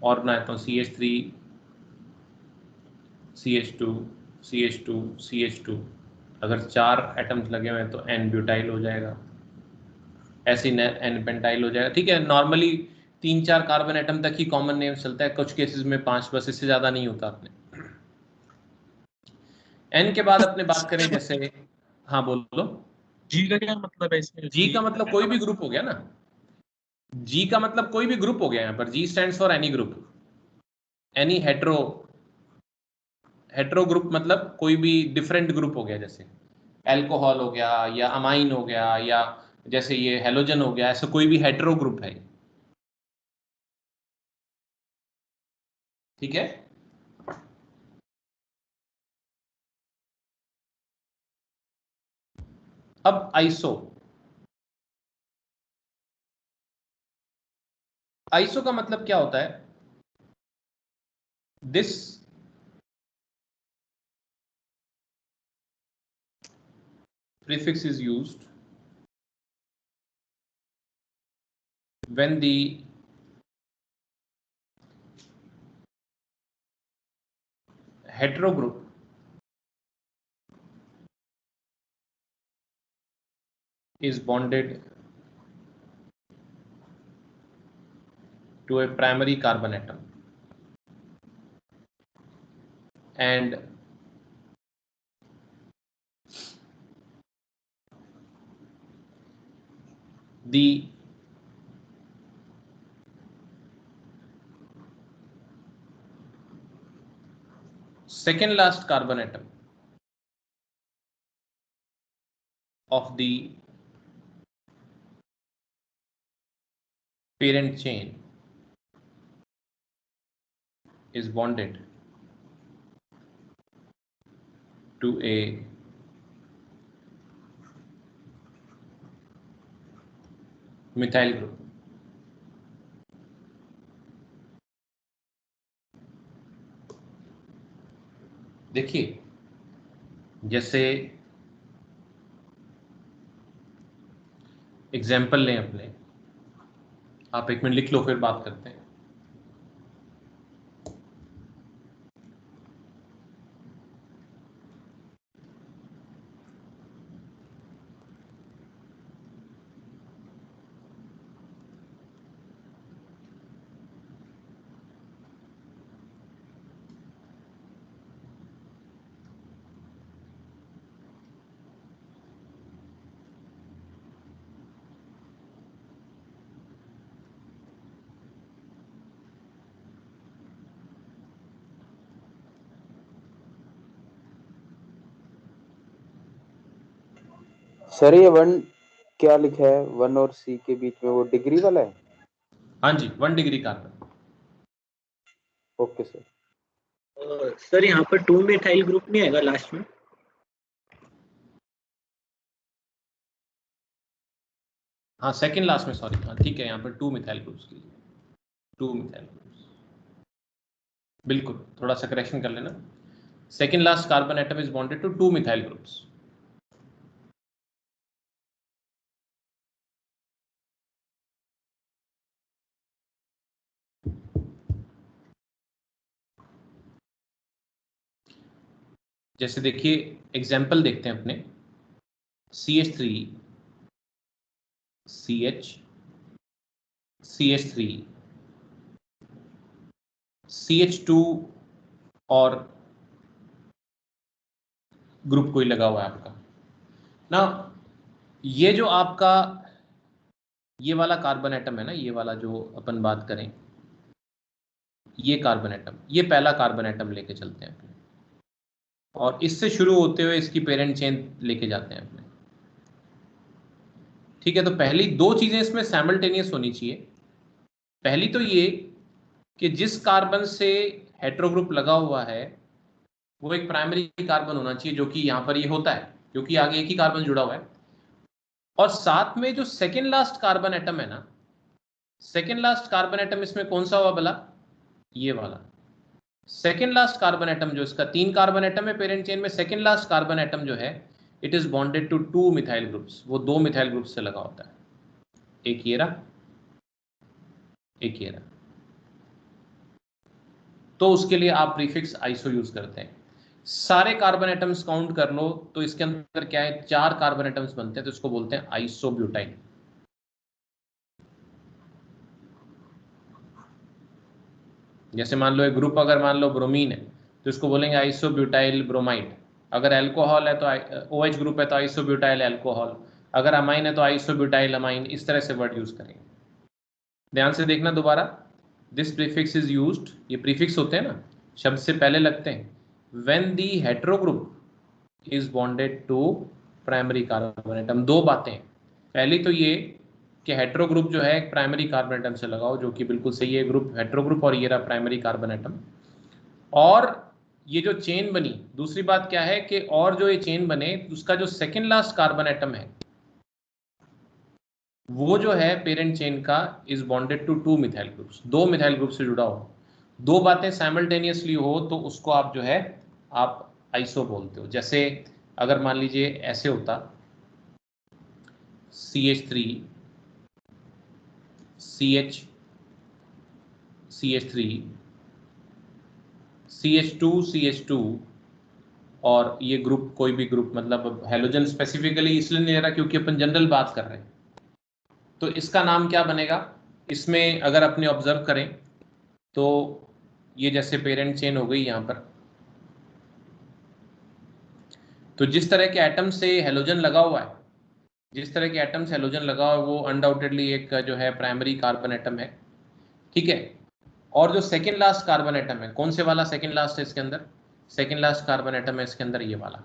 Speaker 1: और बनाता हूँ CH3 CH2 CH2 CH2, अगर 4 एटम्स लगे हुए हैं तो एन ब्यूटाइल हो जाएगा, ऐसे ही एन पेंटाइल हो जाएगा, ठीक है। नॉर्मली 3-4 कार्बन एटम तक ही कॉमन नेम चलता है, कुछ केसेस में 5, बस इससे ज़्यादा नहीं होता अपने। एन के बाद अपने बात करें जैसे, हाँ बोलो।
Speaker 2: जी का क्या मतलब है इसमें?
Speaker 1: जी का मतलब कोई भी ग्रुप हो गया ना, जी का मतलब कोई भी ग्रुप हो गया। यहाँ पर जी stands for any group, any hetero group, मतलब कोई भी डिफरेंट ग्रुप हो गया, जैसे अल्कोहल हो गया या अमाइन हो गया या जैसे ये हेलोजन हो गया, ऐसा कोई भी हेटेरो ग्रुप है, ठीक है। अब आइसो का मतलब क्या होता है? This prefix is used when the hetero group is bonded to a primary carbon atom and the second last carbon atom of the parent chain is bonded to a methyl group. देखिए, जैसे example लें अपने, आप एक minute लिख लो फिर बात करते हैं।
Speaker 7: सर ये 1 क्या लिखा है, 1 और C के बीच में, वो डिग्री वाला है?
Speaker 1: हाँ जी, 1 degree carbon.
Speaker 7: Okay sir.
Speaker 2: Sir यहाँ पर 2 मिथाइल ग्रुप नहीं आएगा लास्ट में?
Speaker 1: हाँ, सेकंड लास्ट में, सॉरी, हाँ ठीक है, यहाँ पर 2 मिथाइल ग्रुप्स की 2 मिथाइल ग्रुप्स, बिल्कुल, थोड़ा सा करेक्शन कर लेना। Second last carbon atom is bonded to 2 methyl groups. जैसे देखिए एग्जाम्पल देखते हैं अपने, CH3 CH CH3 CH2 और ग्रुप कोई लगा हुआ है आपका ना। ये जो आपका ये वाला कार्बन एटम है ना, ये वाला जो अपन बात करें, ये कार्बन एटम, ये पहला कार्बन एटम लेके चलते हैं अपने, और इससे शुरू होते हुए इसकी पेरेंट चेन लेके जाते हैं अपने, ठीक है। तो पहली 2 चीजें इसमें साइमल्टेनियस होनी चाहिए। पहली तो ये कि जिस कार्बन से हेटेरो ग्रुप लगा हुआ है वो एक प्राइमरी कार्बन होना चाहिए, जो कि यहां पर ये होता है क्योंकि आगे एक ही कार्बन जुड़ा हुआ है। और साथ में जो सेकेंड लास्ट कार्बन एटम है ना, सेकेंड लास्ट कार्बन एटम इसमें कौन सा हुआ भला? ये वाला सेकेंड लास्ट कार्बन एटम, जो इसका 3 कार्बन एटम है पेरेंट चेन में, सेकेंड लास्ट कार्बन एटम जो है it is bonded to 2 methyl groups, वो 2 मिथाइल ग्रुप्स से लगा होता है, एक ये रहा, एक ये रहा। तो उसके लिए आप प्रीफिक्स आइसो यूज करते हैं। सारे कार्बन एटम्स काउंट कर लो तो इसके अंदर क्या है, 4 कार्बन एटम्स बनते हैं, तो इसको बोलते हैं आइसोब्यूटाइल। जैसे मान लो एक ग्रुप अगर मान लो ब्रोमीन है तो इसको बोलेंगे आइसोब्यूटाइल ब्रोमाइड। अगर अल्कोहल है तो OH ग्रुप है तो आइसोब्यूटाइल अल्कोहल। अगर अमाइन है तो आइसोब्यूटाइल अमाइन। इस तरह से वर्ड यूज करेंगे। ध्यान से देखना दोबारा, दिस प्रीफिक्स इज यूज्ड, ये प्रीफिक्स होते हैं ना, शब्द से पहले लगते हैं, when the hetero group is bonded to primary carbon atom. 2 बातें, पहली तो ये कि हेटेरो ग्रुप जो है एक प्राइमरी कार्बन एटम से लगाओ, जो कि बिल्कुल सही है, ग्रुप हेटेरो ग्रुप, और ये रहा प्राइमरी कार्बन एटम। और ये जो चेन बनी, दूसरी बात क्या है कि और जो ये चेन बने उसका जो सेकेंड लास्ट कार्बन एटम है वो जो है पेरेंट चेन का is bonded to 2 methyl groups, 2 methyl group से जुड़ा हो। दो बातें साइमल्टेनियसली हो तो उसको आप जो है आप आइसो बोलते हो। जैसे अगर मान लीजिए ऐसे होता CH3 CH CH3 CH2 CH2 और ये ग्रुप कोई भी ग्रुप, मतलब हेलोजन स्पेसिफिकली इसलिए नहीं ले रहा क्योंकि अपन जनरल बात कर रहे हैं, तो इसका नाम क्या बनेगा? इसमें अगर अपने ऑब्जर्व करें तो ये जैसे पेरेंट चेन हो गई यहाँ पर, तो जिस तरह के एटम से हेलोजन लगा हुआ है, जिस तरह के एटम से हेलोजन लगा हुआ है वो अनडाउटेडली एक जो है प्राइमरी कार्बन एटम है, ठीक है। और जो सेकेंड लास्ट कार्बन एटम है, कौन से वाला सेकेंड लास्ट है इसके अंदर? सेकेंड लास्ट कार्बन एटम है इसके अंदर ये वाला,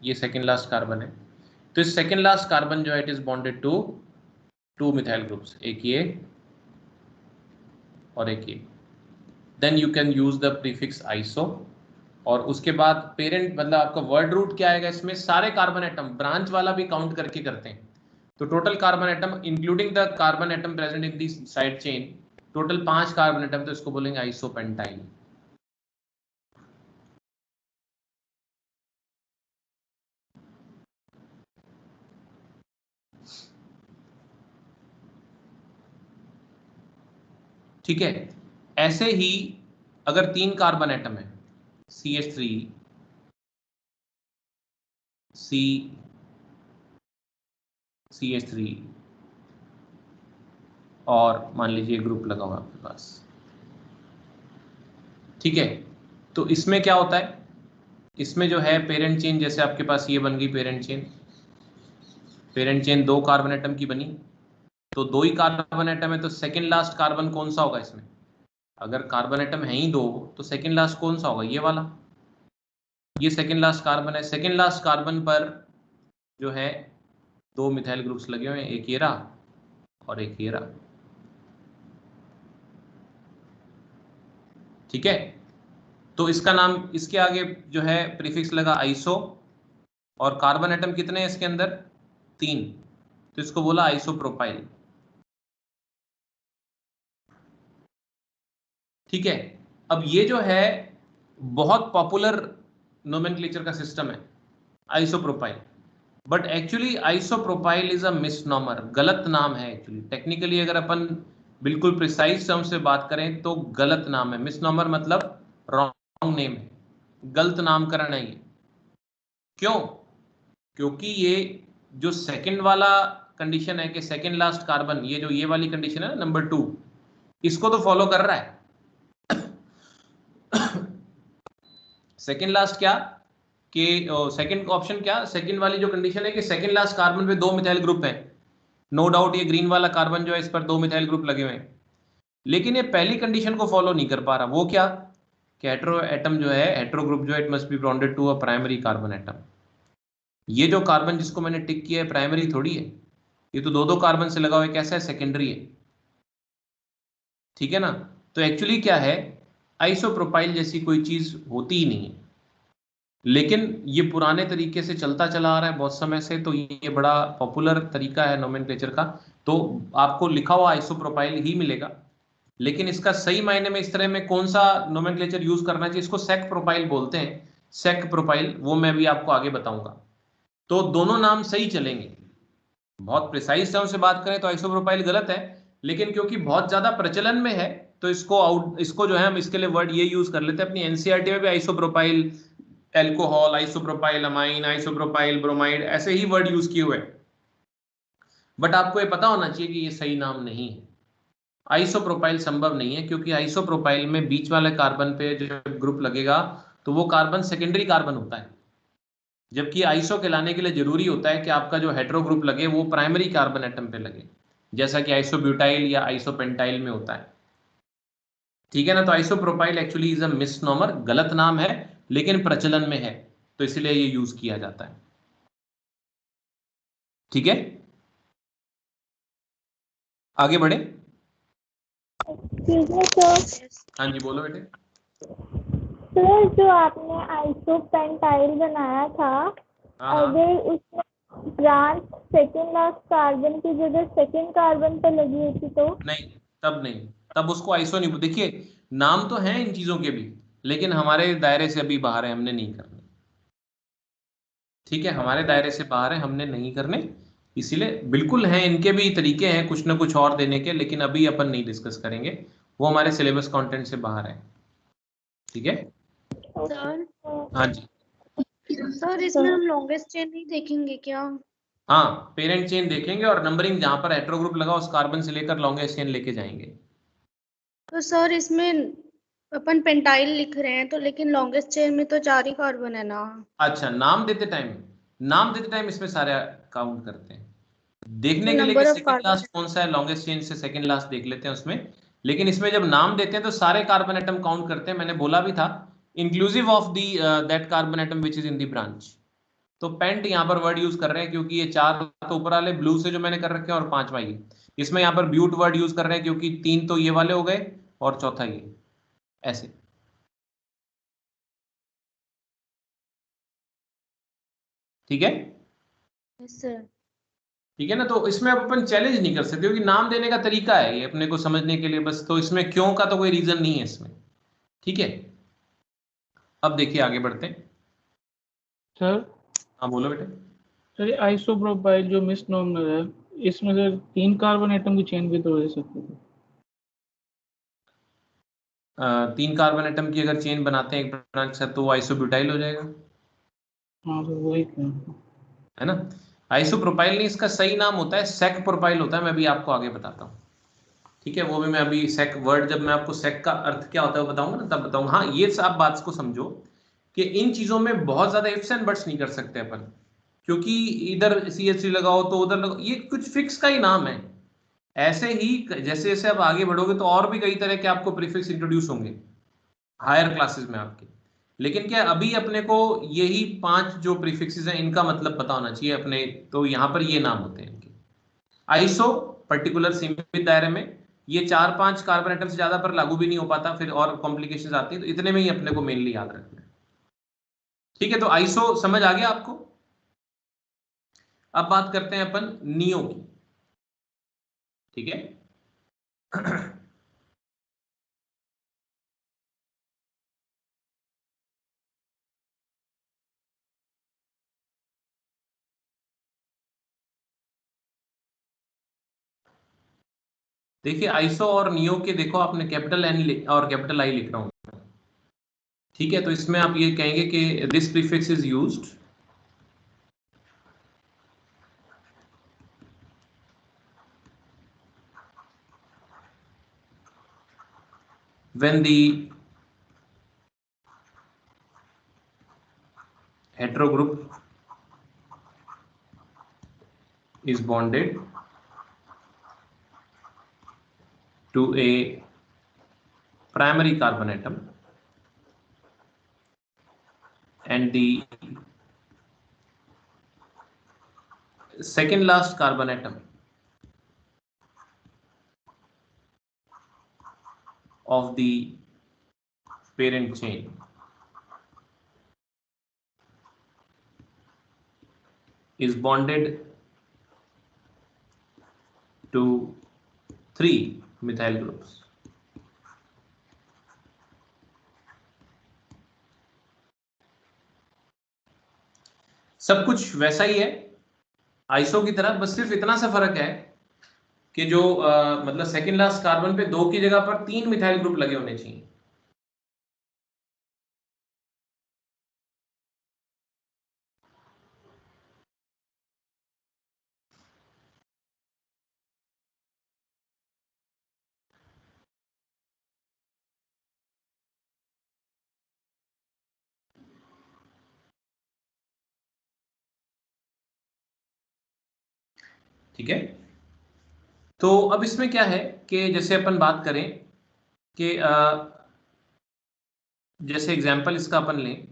Speaker 1: ये सेकेंड लास्ट कार्बन है। तो इस सेकेंड लास्ट कार्बन जो है it is bonded to 2 methyl groups, एक ये और एक ये। Then you can use the prefix iso, और उसके बाद पेरेंट मतलब आपका वर्ड रूट क्या आएगा इसमें? सारे कार्बन एटम, ब्रांच वाला भी काउंट करके करते हैं, तो total carbon atom including the carbon atom present in the side chain, total 5 carbon atom, तो इसको बोलेंगे आइसोपेंटाइल। ठीक है। ऐसे ही अगर 3 कार्बन एटम है, CH3 CH3 और मान लीजिए ग्रुप लगा हुआ आपके पास, ठीक है, तो इसमें क्या होता है? इसमें जो है पेरेंट चेन, जैसे आपके पास ये बन गई पेरेंट चेन 2 कार्बन एटम की बनी, तो 2 ही कार्बन एटम है, तो सेकेंड लास्ट कार्बन कौन सा होगा इसमें? अगर कार्बन एटम है ही 2 तो सेकेंड लास्ट कौन सा होगा? ये वाला, ये सेकेंड लास्ट कार्बन है। सेकेंड लास्ट कार्बन पर जो है 2 मिथाइल ग्रुप्स लगे हुए हैं, एक ये रहा और एक ये रहा, ठीक है। तो इसका नाम, इसके आगे जो है प्रीफिक्स लगा आइसो, और कार्बन एटम कितने हैं इसके अंदर? 3, तो इसको बोला आइसोप्रोपाइल, ठीक है। अब ये जो है बहुत पॉपुलर नोमेनक्लेचर का सिस्टम है isopropyl, but actually isopropyl is a misnomer, गलत नाम है एक्चुअली। टेक्निकली अगर अपन बिल्कुल प्रिसाइज टर्म से बात करें तो गलत नाम है। मिसनॉमर मतलब रॉन्ग नेम है, गलत नामकरण है ये। क्यों? क्योंकि ये जो सेकंड वाला कंडीशन है कि सेकंड लास्ट कार्बन, ये जो ये वाली कंडीशन है नंबर 2, इसको तो फॉलो कर रहा है। सेकंड लास्ट क्या कि सेकंड ऑप्शन क्या, सेकंड वाली जो कंडीशन है कि सेकंड लास्ट कार्बन पे 2 मिथाइल ग्रुप है, नो डाउट ये ग्रीन वाला कार्बन जो है इस पर 2 मिथाइल ग्रुप लगे हुए हैं, लेकिन ये पहली कंडीशन को फॉलो नहीं कर पा रहा। वो क्या कि हेटेरो एटम जो है, हेटेरो ग्रुप जो है it must be bonded to a primary carbon atom. ये जो कार्बन जिसको मैंने टिक किया है प्राइमरी थोड़ी है, ये तो 2-2 कार्बन से लगा हुआ है, कैसा है? सेकेंडरी है, ठीक है ना। तो एक्चुअली क्या है, आइसोप्रोपाइल जैसी कोई चीज होती ही नहीं है, लेकिन ये पुराने तरीके से चलता चला आ रहा है बहुत समय से, तो ये बड़ा पॉपुलर तरीका है नोमेनक्लेचर का। तो आपको लिखा हुआ आइसोप्रोपाइल ही मिलेगा, लेकिन इसका सही मायने में इस तरह में कौन सा नोमेनक्लेचर यूज करना चाहिए, इसको सेक प्रोपाइल बोलते हैं, सेक प्रोपाइल, वो मैं भी आपको आगे बताऊंगा। तो दोनों नाम सही चलेंगे। बहुत प्रिसाइज टर्म से बात करें तो आइसोप्रोपाइल गलत है, लेकिन क्योंकि बहुत ज्यादा प्रचलन में है तो इसको जो है हम इसके लिए वर्ड ये यूज कर लेते हैं। अपनी एनसीईआरटी में भी isopropyl alcohol, isopropyl amine, isopropyl bromide, ऐसे ही वर्ड यूज किए हुए, बट आपको ये पता होना चाहिए कि ये सही नाम नहीं है। आइसोप्रोपाइल संभव नहीं है, क्योंकि आइसोप्रोपाइल में बीच वाले कार्बन पे जब ग्रुप लगेगा तो वो कार्बन सेकेंडरी कार्बन होता है, जबकि आइसो के लाने के लिए जरूरी होता है कि आपका जो हेटेरो ग्रुप लगे वो प्राइमरी कार्बन एटम पे लगे, जैसा कि आइसोब्यूटाइल या आइसोपेंटाइल में होता है, ठीक है ना। तो isopropyl actually is a misnomer, गलत नाम है लेकिन प्रचलन में है, तो इसलिए ये यूज किया जाता है। ठीक है, आगे बढ़े।
Speaker 5: Excuse me sir.
Speaker 1: हाँ जी बोलो बेटे।
Speaker 5: सर जो आपने आइसोपेंटाइल बनाया था,
Speaker 1: हाँ
Speaker 5: अगर उसमें ब्रांच सेकेंड लास्ट कार्बन की जगह सेकेंड कार्बन पे लगी होती तो?
Speaker 1: नहीं, तब नहीं, तब उसको आइसो नहीं। देखिए नाम तो हैं इन चीजों के भी, लेकिन हमारे दायरे से अभी बाहर है, हमने नहीं करने। ठीक है, हमारे दायरे से बाहर है, हमने नहीं करने। इसीलिए बिल्कुल हैं, इनके भी तरीके हैं कुछ ना कुछ और देने के, लेकिन अभी अपन नहीं डिस्कस करेंगे, वो हमारे सिलेबस कंटेंट से बाहर है। ठीक है
Speaker 3: सर
Speaker 1: हाँ जी।
Speaker 3: सर इसमें हम लॉन्गेस्ट चेन नहीं देखेंगे क्या?
Speaker 1: हाँ, पेरेंट चेन देखेंगे और नंबरिंग जहां पर हेटेरो ग्रुप लगा उस कार्बन से लेकर लॉन्गेस्ट चेन लेके जाएंगे।
Speaker 3: तो सर इसमें अपन पेंटाइल लिख रहे हैं तो, लेकिन लॉन्गेस्ट चेन में तो 4 ही कार्बन है ना।
Speaker 1: अच्छा, नाम देते टाइम इसमें सारे काउंट करते हैं, देखने
Speaker 3: तो
Speaker 1: के लिए कि
Speaker 3: number of
Speaker 1: second
Speaker 3: carbon.
Speaker 1: Last कौन सा है, लॉन्गेस्ट चेन से सेकंड लास्ट देख लेते हैं उसमें। लेकिन इसमें जब नाम देते हैं तो सारे कार्बन एटम काउंट करते हैं। मैंने बोला भी था inclusive of the that carbon atom which is in the branch. तो पेंट यहाँ पर वर्ड यूज कर रहे हैं क्योंकि ये 4 तो ऊपर वाले ब्लू से जो मैंने कर रखे हैं और 5वां ये। इसमें यहाँ पर ब्यूट वर्ड यूज कर रहे हैं क्योंकि 3 तो ये वाले हो गए और चौथा ये, ऐसे। ठीक है
Speaker 3: सर
Speaker 1: ठीक है ना। तो इसमें अब अपन चैलेंज नहीं कर सकते क्योंकि नाम देने का तरीका है ये अपने को समझने के लिए बस, तो इसमें क्यों का तो कोई रीजन नहीं है इसमें। ठीक है, अब देखिए आगे बढ़ते हैं।
Speaker 2: सर
Speaker 1: हाँ बोलो बेटे।
Speaker 2: सर आइसोप्रोपाइल जो मिसनोमिनल है, इसमें सर 3 कार्बन एटम की चेन भी तो ले सकते थे।
Speaker 1: 3 कार्बन एटम की अगर चेन बनाते हैं एक ब्रांच से तो वो आइसोब्यूटाइल हो जाएगा,
Speaker 2: हाँ सर वही था।
Speaker 1: है ना। आइसोप्रोपाइल नहीं, इसका सही नाम होता है सेक प्रोपाइल होता है, मैं अभी आपको आगे बताता हूँ। ठीक है, वो भी मैं अभी सेक वर्ड, जब मैं आपको सेक का अर्थ क्या होता है वो बताऊंगा ना तब बताऊंगा। हाँ ये आप बात को समझो कि इन चीजों में बहुत ज्यादा इफ्स एंड बट्स नहीं कर सकते अपन, क्योंकि इधर CH3 लगाओ तो उधर लगाओ, ये कुछ फिक्स का ही नाम है। ऐसे ही जैसे जैसे आप आगे बढ़ोगे तो और भी कई तरह के आपको प्रीफिक्स इंट्रोड्यूस होंगे हायर क्लासेस में आपके। लेकिन क्या अभी अपने को यही 5 जो प्रीफिक्सेस हैं इनका मतलब पता होना चाहिए अपने, तो यहाँ पर ये नाम होते हैं इनके। आइसो पर्टिकुलर सीमित दायरे में, ये 4-5 कार्बन एटम से ज्यादा पर लागू भी नहीं हो पाता, फिर और कॉम्प्लिकेशंस आती है, तो इतने में ही अपने को मेनली याद रखना है। ठीक है, तो आइसो समझ आ गया आपको। अब बात करते हैं अपन नियो की। ठीक है देखिए आइसो और नियो के देखो, आपने कैपिटल N और कैपिटल I लिख रहा हूं। ठीक है, तो इसमें आप ये कहेंगे कि this prefix is used when the hetero group is bonded to a primary carbon atom and the second last carbon atom of the parent chain is bonded to 3 methyl groups. सब कुछ वैसा ही है आइसो की तरह, बस सिर्फ इतना सा फर्क है कि जो मतलब सेकेंड लास्ट कार्बन पे 2 की जगह पर 3 मिथाइल ग्रुप लगे होने चाहिए। ठीक है, तो अब इसमें क्या है कि जैसे अपन बात करें कि जैसे एग्जांपल इसका अपन लें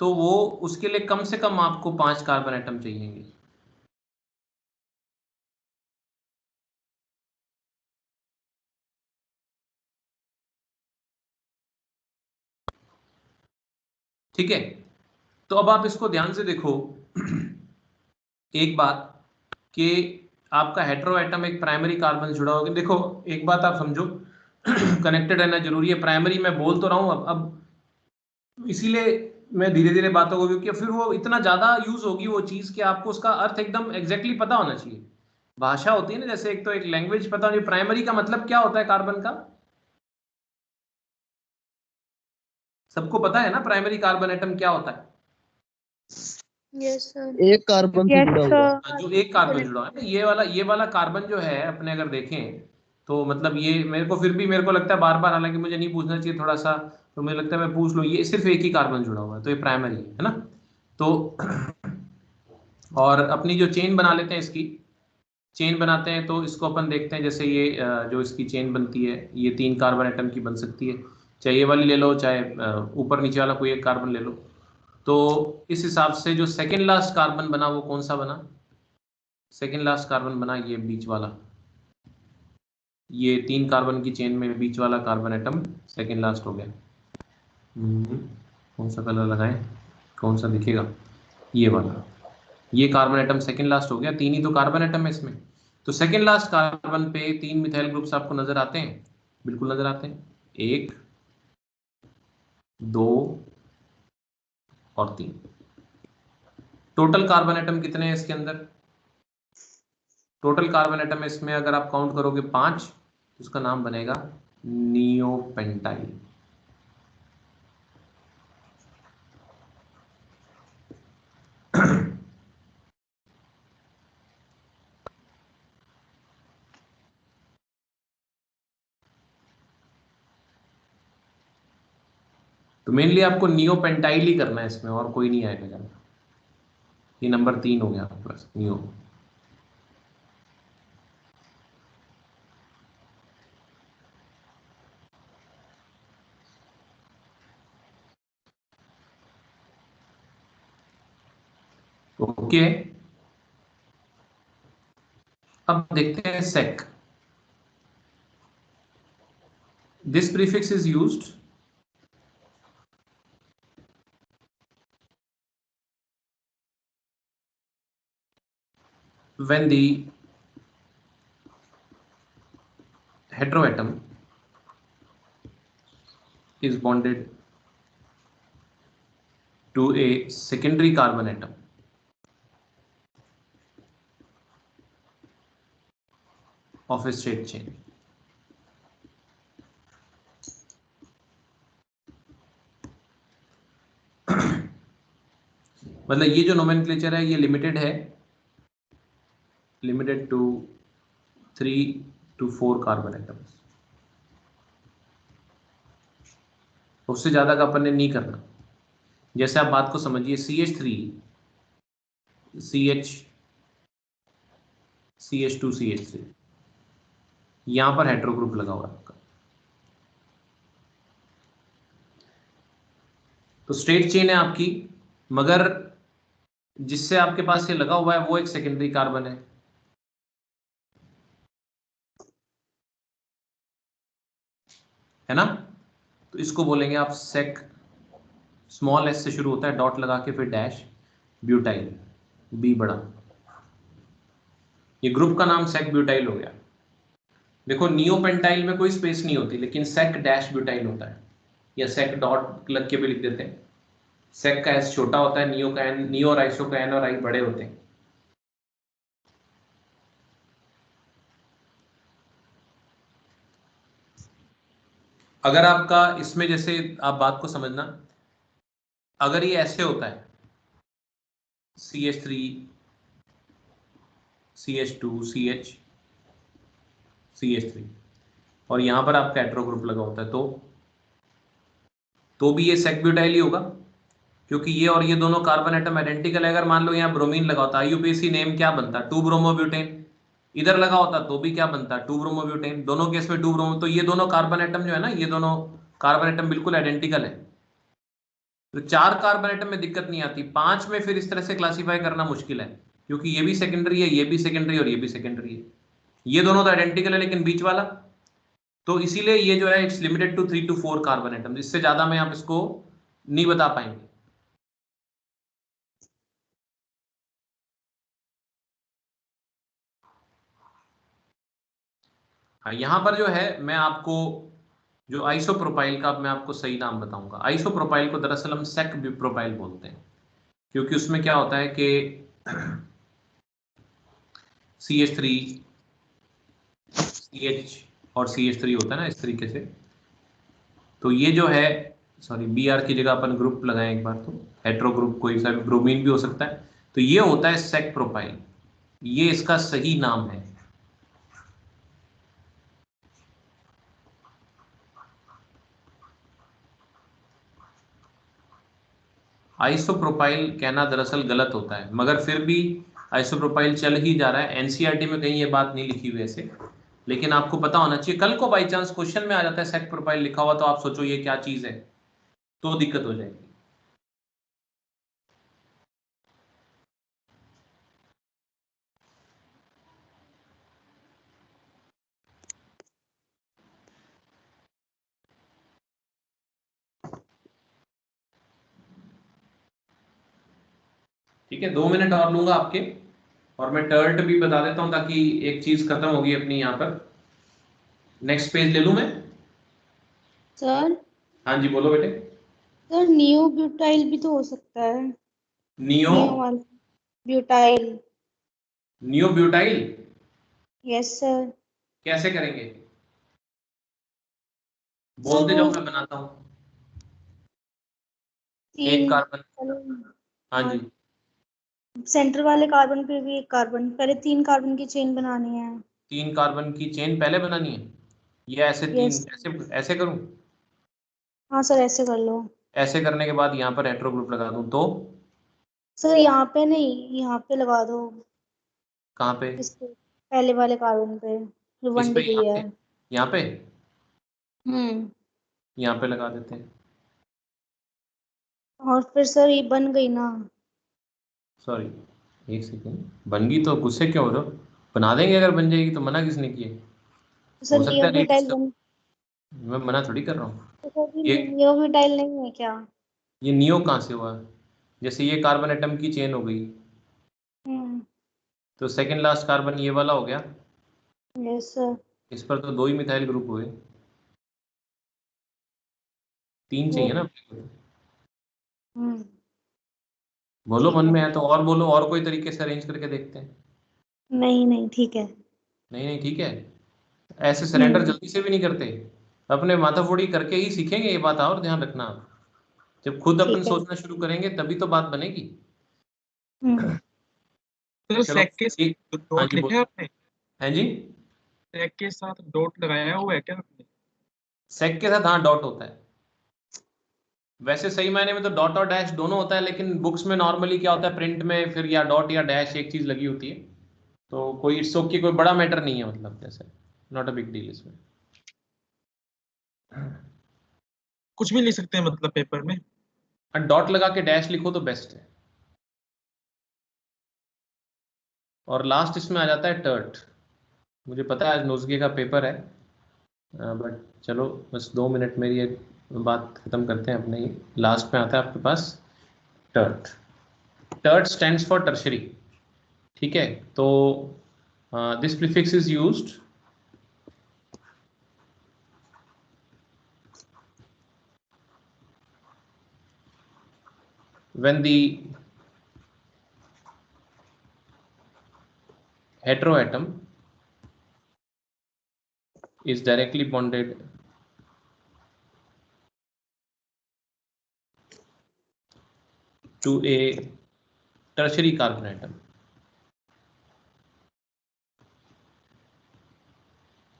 Speaker 1: तो वो उसके लिए कम से कम आपको 5 कार्बन एटम चाहिएंगे। ठीक है, तो अब आप इसको ध्यान से देखो एक बात कि आपका हेटेरो एटम एक प्राइमरी कार्बन जुड़ा होगा। देखो एक बात आप समझो कनेक्टेड रहना जरूरी है। प्राइमरी मैं बोल तो रहा हूं अब इसीलिए मैं धीरे धीरे बातों को, क्योंकि फिर वो इतना ज्यादा यूज होगी वो चीज कि आपको उसका अर्थ एकदम एग्जैक्टली पता होना चाहिए। भाषा होती है ना, जैसे एक तो एक लैंग्वेज पता होनी। प्राइमरी का मतलब क्या होता है कार्बन का, सबको पता है ना प्राइमरी कार्बन एटम क्या होता है?
Speaker 3: Yes sir.
Speaker 10: एक कार्बन से जुड़ा हुआ,
Speaker 1: जो एक कार्बन जुड़ा है ना, ये वाला कार्बन जो है अपने अगर देखें तो मतलब ये मेरे को लगता है बार बार, हालांकि मुझे नहीं पूछना चाहिए थोड़ा सा, तो मुझे लगता है मैं पूछ लूं, ये सिर्फ एक ही कार्बन जुड़ा हुआ है तो ये प्राइमरी है ना। तो और अपनी जो चेन बना लेते हैं, इसकी चेन बनाते हैं तो इसको अपन देखते हैं। जैसे ये जो इसकी चेन बनती है ये 3 कार्बन एटम की बन सकती है, चाहे ये वाली ले लो चाहे ऊपर नीचे वाला कोई एक कार्बन ले लो। तो इस हिसाब से जो सेकेंड लास्ट कार्बन बना वो कौन सा बना? सेकेंड लास्ट कार्बन बना ये बीच वाला, ये 3 कार्बन की चेन में बीच वाला कार्बन एटम सेकेंड लास्ट हो गया। कौन सा कलर लगाएं, कौन सा दिखेगा? ये वाला, ये कार्बन एटम सेकेंड लास्ट हो गया। 3 ही तो कार्बन एटम है इसमें। तो सेकेंड लास्ट कार्बन पे 3 मिथाइल ग्रुप्स आपको नजर आते हैं? बिल्कुल नजर आते हैं, 1 2 और 3। टोटल कार्बन एटम कितने हैं इसके अंदर? टोटल कार्बन एटम इसमें अगर आप काउंट करोगे 5, तो उसका नाम बनेगा नियोपेंटाइल। तो मेनली आपको नियोपेंटाइल ही करना है इसमें, और कोई नहीं आएगा ज्यादा। ये नंबर 3 हो गया आपके पास, नियो। ओके, अब देखते हैं sec. This prefix is used when the heteroatom is bonded to a secondary carbon atom of a straight chain. मतलब ये जो नोमेनक्लेचर है ये लिमिटेड है, limited to 3 to 4 carbon atoms, उससे ज्यादा का अपन ने नहीं करना। जैसे आप बात को समझिए, CH3 CH CH2 CH3, यहां पर हेटेरो ग्रुप लगा हुआ है आपका। तो स्ट्रेट चेन है आपकी, मगर जिससे आपके पास ये लगा हुआ है वो एक सेकेंडरी कार्बन है ना। तो इसको बोलेंगे आप सेक, स्मॉल एस से शुरू होता है, डॉट लगा के फिर डैश, ब्यूटाइल, बी बड़ा। ये ग्रुप का नाम सेक ब्यूटाइल हो गया। देखो नियोपेंटाइल में कोई स्पेस नहीं होती, लेकिन सेक डैश ब्यूटाइल होता है, या सेक डॉट लग के भी लिख देते हैं। सेक का एस छोटा होता है, नियो का एन, नियो और आइसो का एन और आई बड़े होते हैं। अगर आपका इसमें, जैसे आप बात को समझना, अगर ये ऐसे होता है CH3 CH2 CH CH3 और यहां पर आपका हेटेरो ग्रुप लगा होता है, तो भी ये सेक ब्यूटाइल ही होगा, क्योंकि ये और ये दोनों कार्बन एटम आइडेंटिकल है। अगर मान लो यहाँ ब्रोमीन लगा होता, IUPAC नेम क्या बनता? 2 ब्रोमोब्यूटेन। इधर लगा होता तो भी क्या बनता? 2 ब्रोमोब्यूटेन। दोनों केस में 2 ब्रोमो, तो ये दोनों कार्बन एटम जो है ना, ये दोनों कार्बन एटम बिल्कुल आइडेंटिकल है। तो 4 कार्बन एटम में दिक्कत नहीं आती, 5 में फिर इस तरह से क्लासीफाई करना मुश्किल है, क्योंकि ये भी सेकेंडरी है, ये भी सेकेंडरी और ये भी सेकेंडरी है, ये दोनों तो आइडेंटिकल है लेकिन बीच वाला, तो इसीलिए ये जो है it's limited to 3 to 4 carbon atom, इससे ज्यादा में आप इसको नहीं बता पाएंगे। हाँ, यहां पर जो है मैं आपको जो आइसोप्रोपाइल का मैं आपको सही नाम बताऊंगा। आइसोप्रोपाइल को दरअसल हम सेक प्रोपाइल बोलते हैं, क्योंकि उसमें क्या होता है कि CH3 CH और CH3 होता है ना इस तरीके से, तो ये जो है, सॉरी Br की जगह अपन ग्रुप लगाएं एक बार, तो हेट्रो ग्रुप कोई सा ब्रोमीन भी हो सकता है, तो ये होता है सेक प्रोपाइल, ये इसका सही नाम है। आइसोप्रोपाइल कहना दरअसल गलत होता है, मगर फिर भी आइसोप्रोपाइल चल ही जा रहा है। एनसीईआरटी में कहीं ये बात नहीं लिखी हुई ऐसे, लेकिन आपको पता होना चाहिए, कल को बाई चांस क्वेश्चन में आ जाता है सेक प्रोपाइल लिखा हुआ, तो आप सोचो ये क्या चीज है, तो दिक्कत हो जाएगी। ठीक है, 2 मिनट और लूंगा आपके, और मैं टर्ट भी बता देता हूं ताकि एक चीज खत्म होगी अपनी यहाँ पर। नेक्स्ट पेज ले लूं मैं?
Speaker 3: सर
Speaker 1: हाँ जी बोलो बेटे।
Speaker 3: सर नियो ब्यूटाइल भी तो हो सकता है।
Speaker 1: नियो
Speaker 3: वाला butyl.
Speaker 1: Neo butyl
Speaker 3: yes sir.
Speaker 1: कैसे करेंगे?
Speaker 3: सर
Speaker 1: बोलते
Speaker 3: वो
Speaker 1: जाओ, मैं बनाता हूँ। एक
Speaker 3: 3
Speaker 1: कार्बन, हाँ जी,
Speaker 3: सेंटर वाले कार्बन पे भी एक कार्बन, पहले 3 कार्बन की चेन बनानी है।
Speaker 1: 3 कार्बन की चेन पहले बनानी है, या ऐसे
Speaker 3: यस
Speaker 1: 3 ऐसे ऐसे करूं?
Speaker 3: हाँ सर ऐसे कर लो।
Speaker 1: ऐसे करने के बाद यहाँ पर हेट्रो ग्रुप लगा दूं तो?
Speaker 3: सर यहाँ पे नहीं, यहाँ पे लगा दो।
Speaker 1: कहाँ पे?
Speaker 3: इस पे पहले वाले कार्बन पे जो
Speaker 1: किस
Speaker 3: 1
Speaker 1: पे?
Speaker 3: डिग्री है।
Speaker 1: यहाँ पे
Speaker 3: हम्म।
Speaker 1: यहाँ पे लगा देते हैं।
Speaker 3: और फिर सर ये बन गई ना।
Speaker 1: सॉरी, एक सेकेंड, बन गई तो गुस्से क्यों हो रहे हो? बना देंगे, अगर बन जाएगी तो, मना किसने किया?
Speaker 3: सर
Speaker 1: हो सकता
Speaker 3: नियो
Speaker 1: है लेट,
Speaker 3: ब्यूटाइल बन।
Speaker 1: मैं मना थोड़ी कर रहा हूँ।
Speaker 3: तो सर
Speaker 1: ये
Speaker 3: नियो ब्यूटाइल नहीं है क्या?
Speaker 1: ये नियो कहाँ से हुआ? जैसे ये कार्बन एटम की चेन हो गई,
Speaker 3: हम्म।
Speaker 1: तो सेकेंड लास्ट कार्बन ये वाला हो गया,
Speaker 3: यस सर।
Speaker 1: इस पर तो 2 ही मिथाइल ग्रुप हुए, 3 चाहिए ना अपने को।
Speaker 3: हम्म।
Speaker 1: बोलो
Speaker 3: ठीक
Speaker 1: मन
Speaker 3: है।
Speaker 1: में है तो और बोलो, और कोई तरीके से अरेंज करके देखते हैं।
Speaker 3: नहीं नहीं ठीक है।
Speaker 1: नहीं नहीं ठीक है, ऐसे सरेंडर
Speaker 3: हम्म।
Speaker 1: जल्दी से भी नहीं करते, अपने माथाफोड़ी करके ही सीखेंगे, ये बात और ध्यान रखना आप। जब खुद अपन
Speaker 3: ठीक है।
Speaker 1: सोचना शुरू करेंगे तभी तो बात बनेगी।
Speaker 3: हम्म।
Speaker 10: सर
Speaker 1: चलो
Speaker 10: सेक के
Speaker 1: एक, हाँ
Speaker 10: डॉट
Speaker 1: जी
Speaker 10: लिखा
Speaker 1: बोलो।
Speaker 10: है आपने?
Speaker 1: हाँ जी,
Speaker 10: सेक के साथ डॉट लगाया हुआ है क्या आपने?
Speaker 1: सेक के साथ हाँ डॉट होता है, वैसे सही मायने में तो डॉट और डैश दोनों होता है, लेकिन बुक्स में नॉर्मली क्या होता है, प्रिंट में फिर या डॉट या डैश एक चीज लगी होती है, तो कोई इट्स ओके, कोई बड़ा मैटर नहीं है, मतलब जैसे नॉट अ बिग डील इसमें।
Speaker 10: कुछ भी लिख सकते हैं मतलब पेपर में?
Speaker 1: डॉट लगा के डैश लिखो तो बेस्ट है। और लास्ट इसमें आ जाता है टर्ट। मुझे पता है आज नोजगे का पेपर है, बट चलो बस 2 मिनट मेरी एक बात खत्म करते हैं अपने ही। लास्ट में आता है आपके पास tert. Tert stands for tertiary, ठीक है? तो this prefix is used when the heteroatom is directly bonded to a tertiary carbon atom,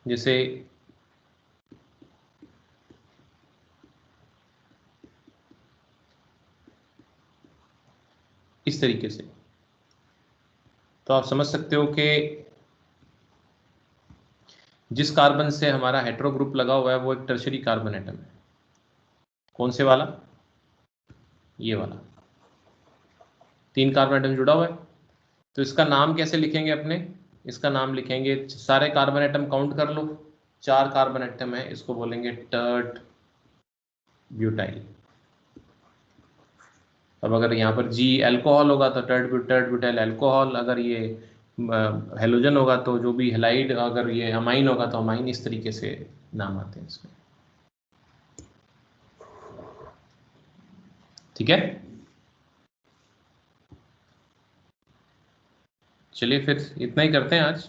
Speaker 1: जैसे इस तरीके से, तो आप समझ सकते हो कि जिस कार्बन से हमारा हेटेरो ग्रुप लगा हुआ है वो एक टर्शरी कार्बन एटम है। कौन से वाला? ये वाला 3 कार्बन एटम जुड़ा हुआ है। तो इसका नाम कैसे लिखेंगे अपने, इसका नाम लिखेंगे, सारे कार्बन एटम काउंट कर लो, 4 कार्बन एटम है, इसको बोलेंगे टर्ट ब्यूटाइल। अब अगर यहाँ पर G अल्कोहल होगा तो टर्ट ब्यूटाइल अल्कोहल, अगर ये हेलोजन होगा तो जो भी हेलाइड, अगर ये अमाइन होगा तो अमाइन, इस तरीके से नाम आते हैं इसमें। ठीक है, चलिए फिर इतना ही करते हैं आज।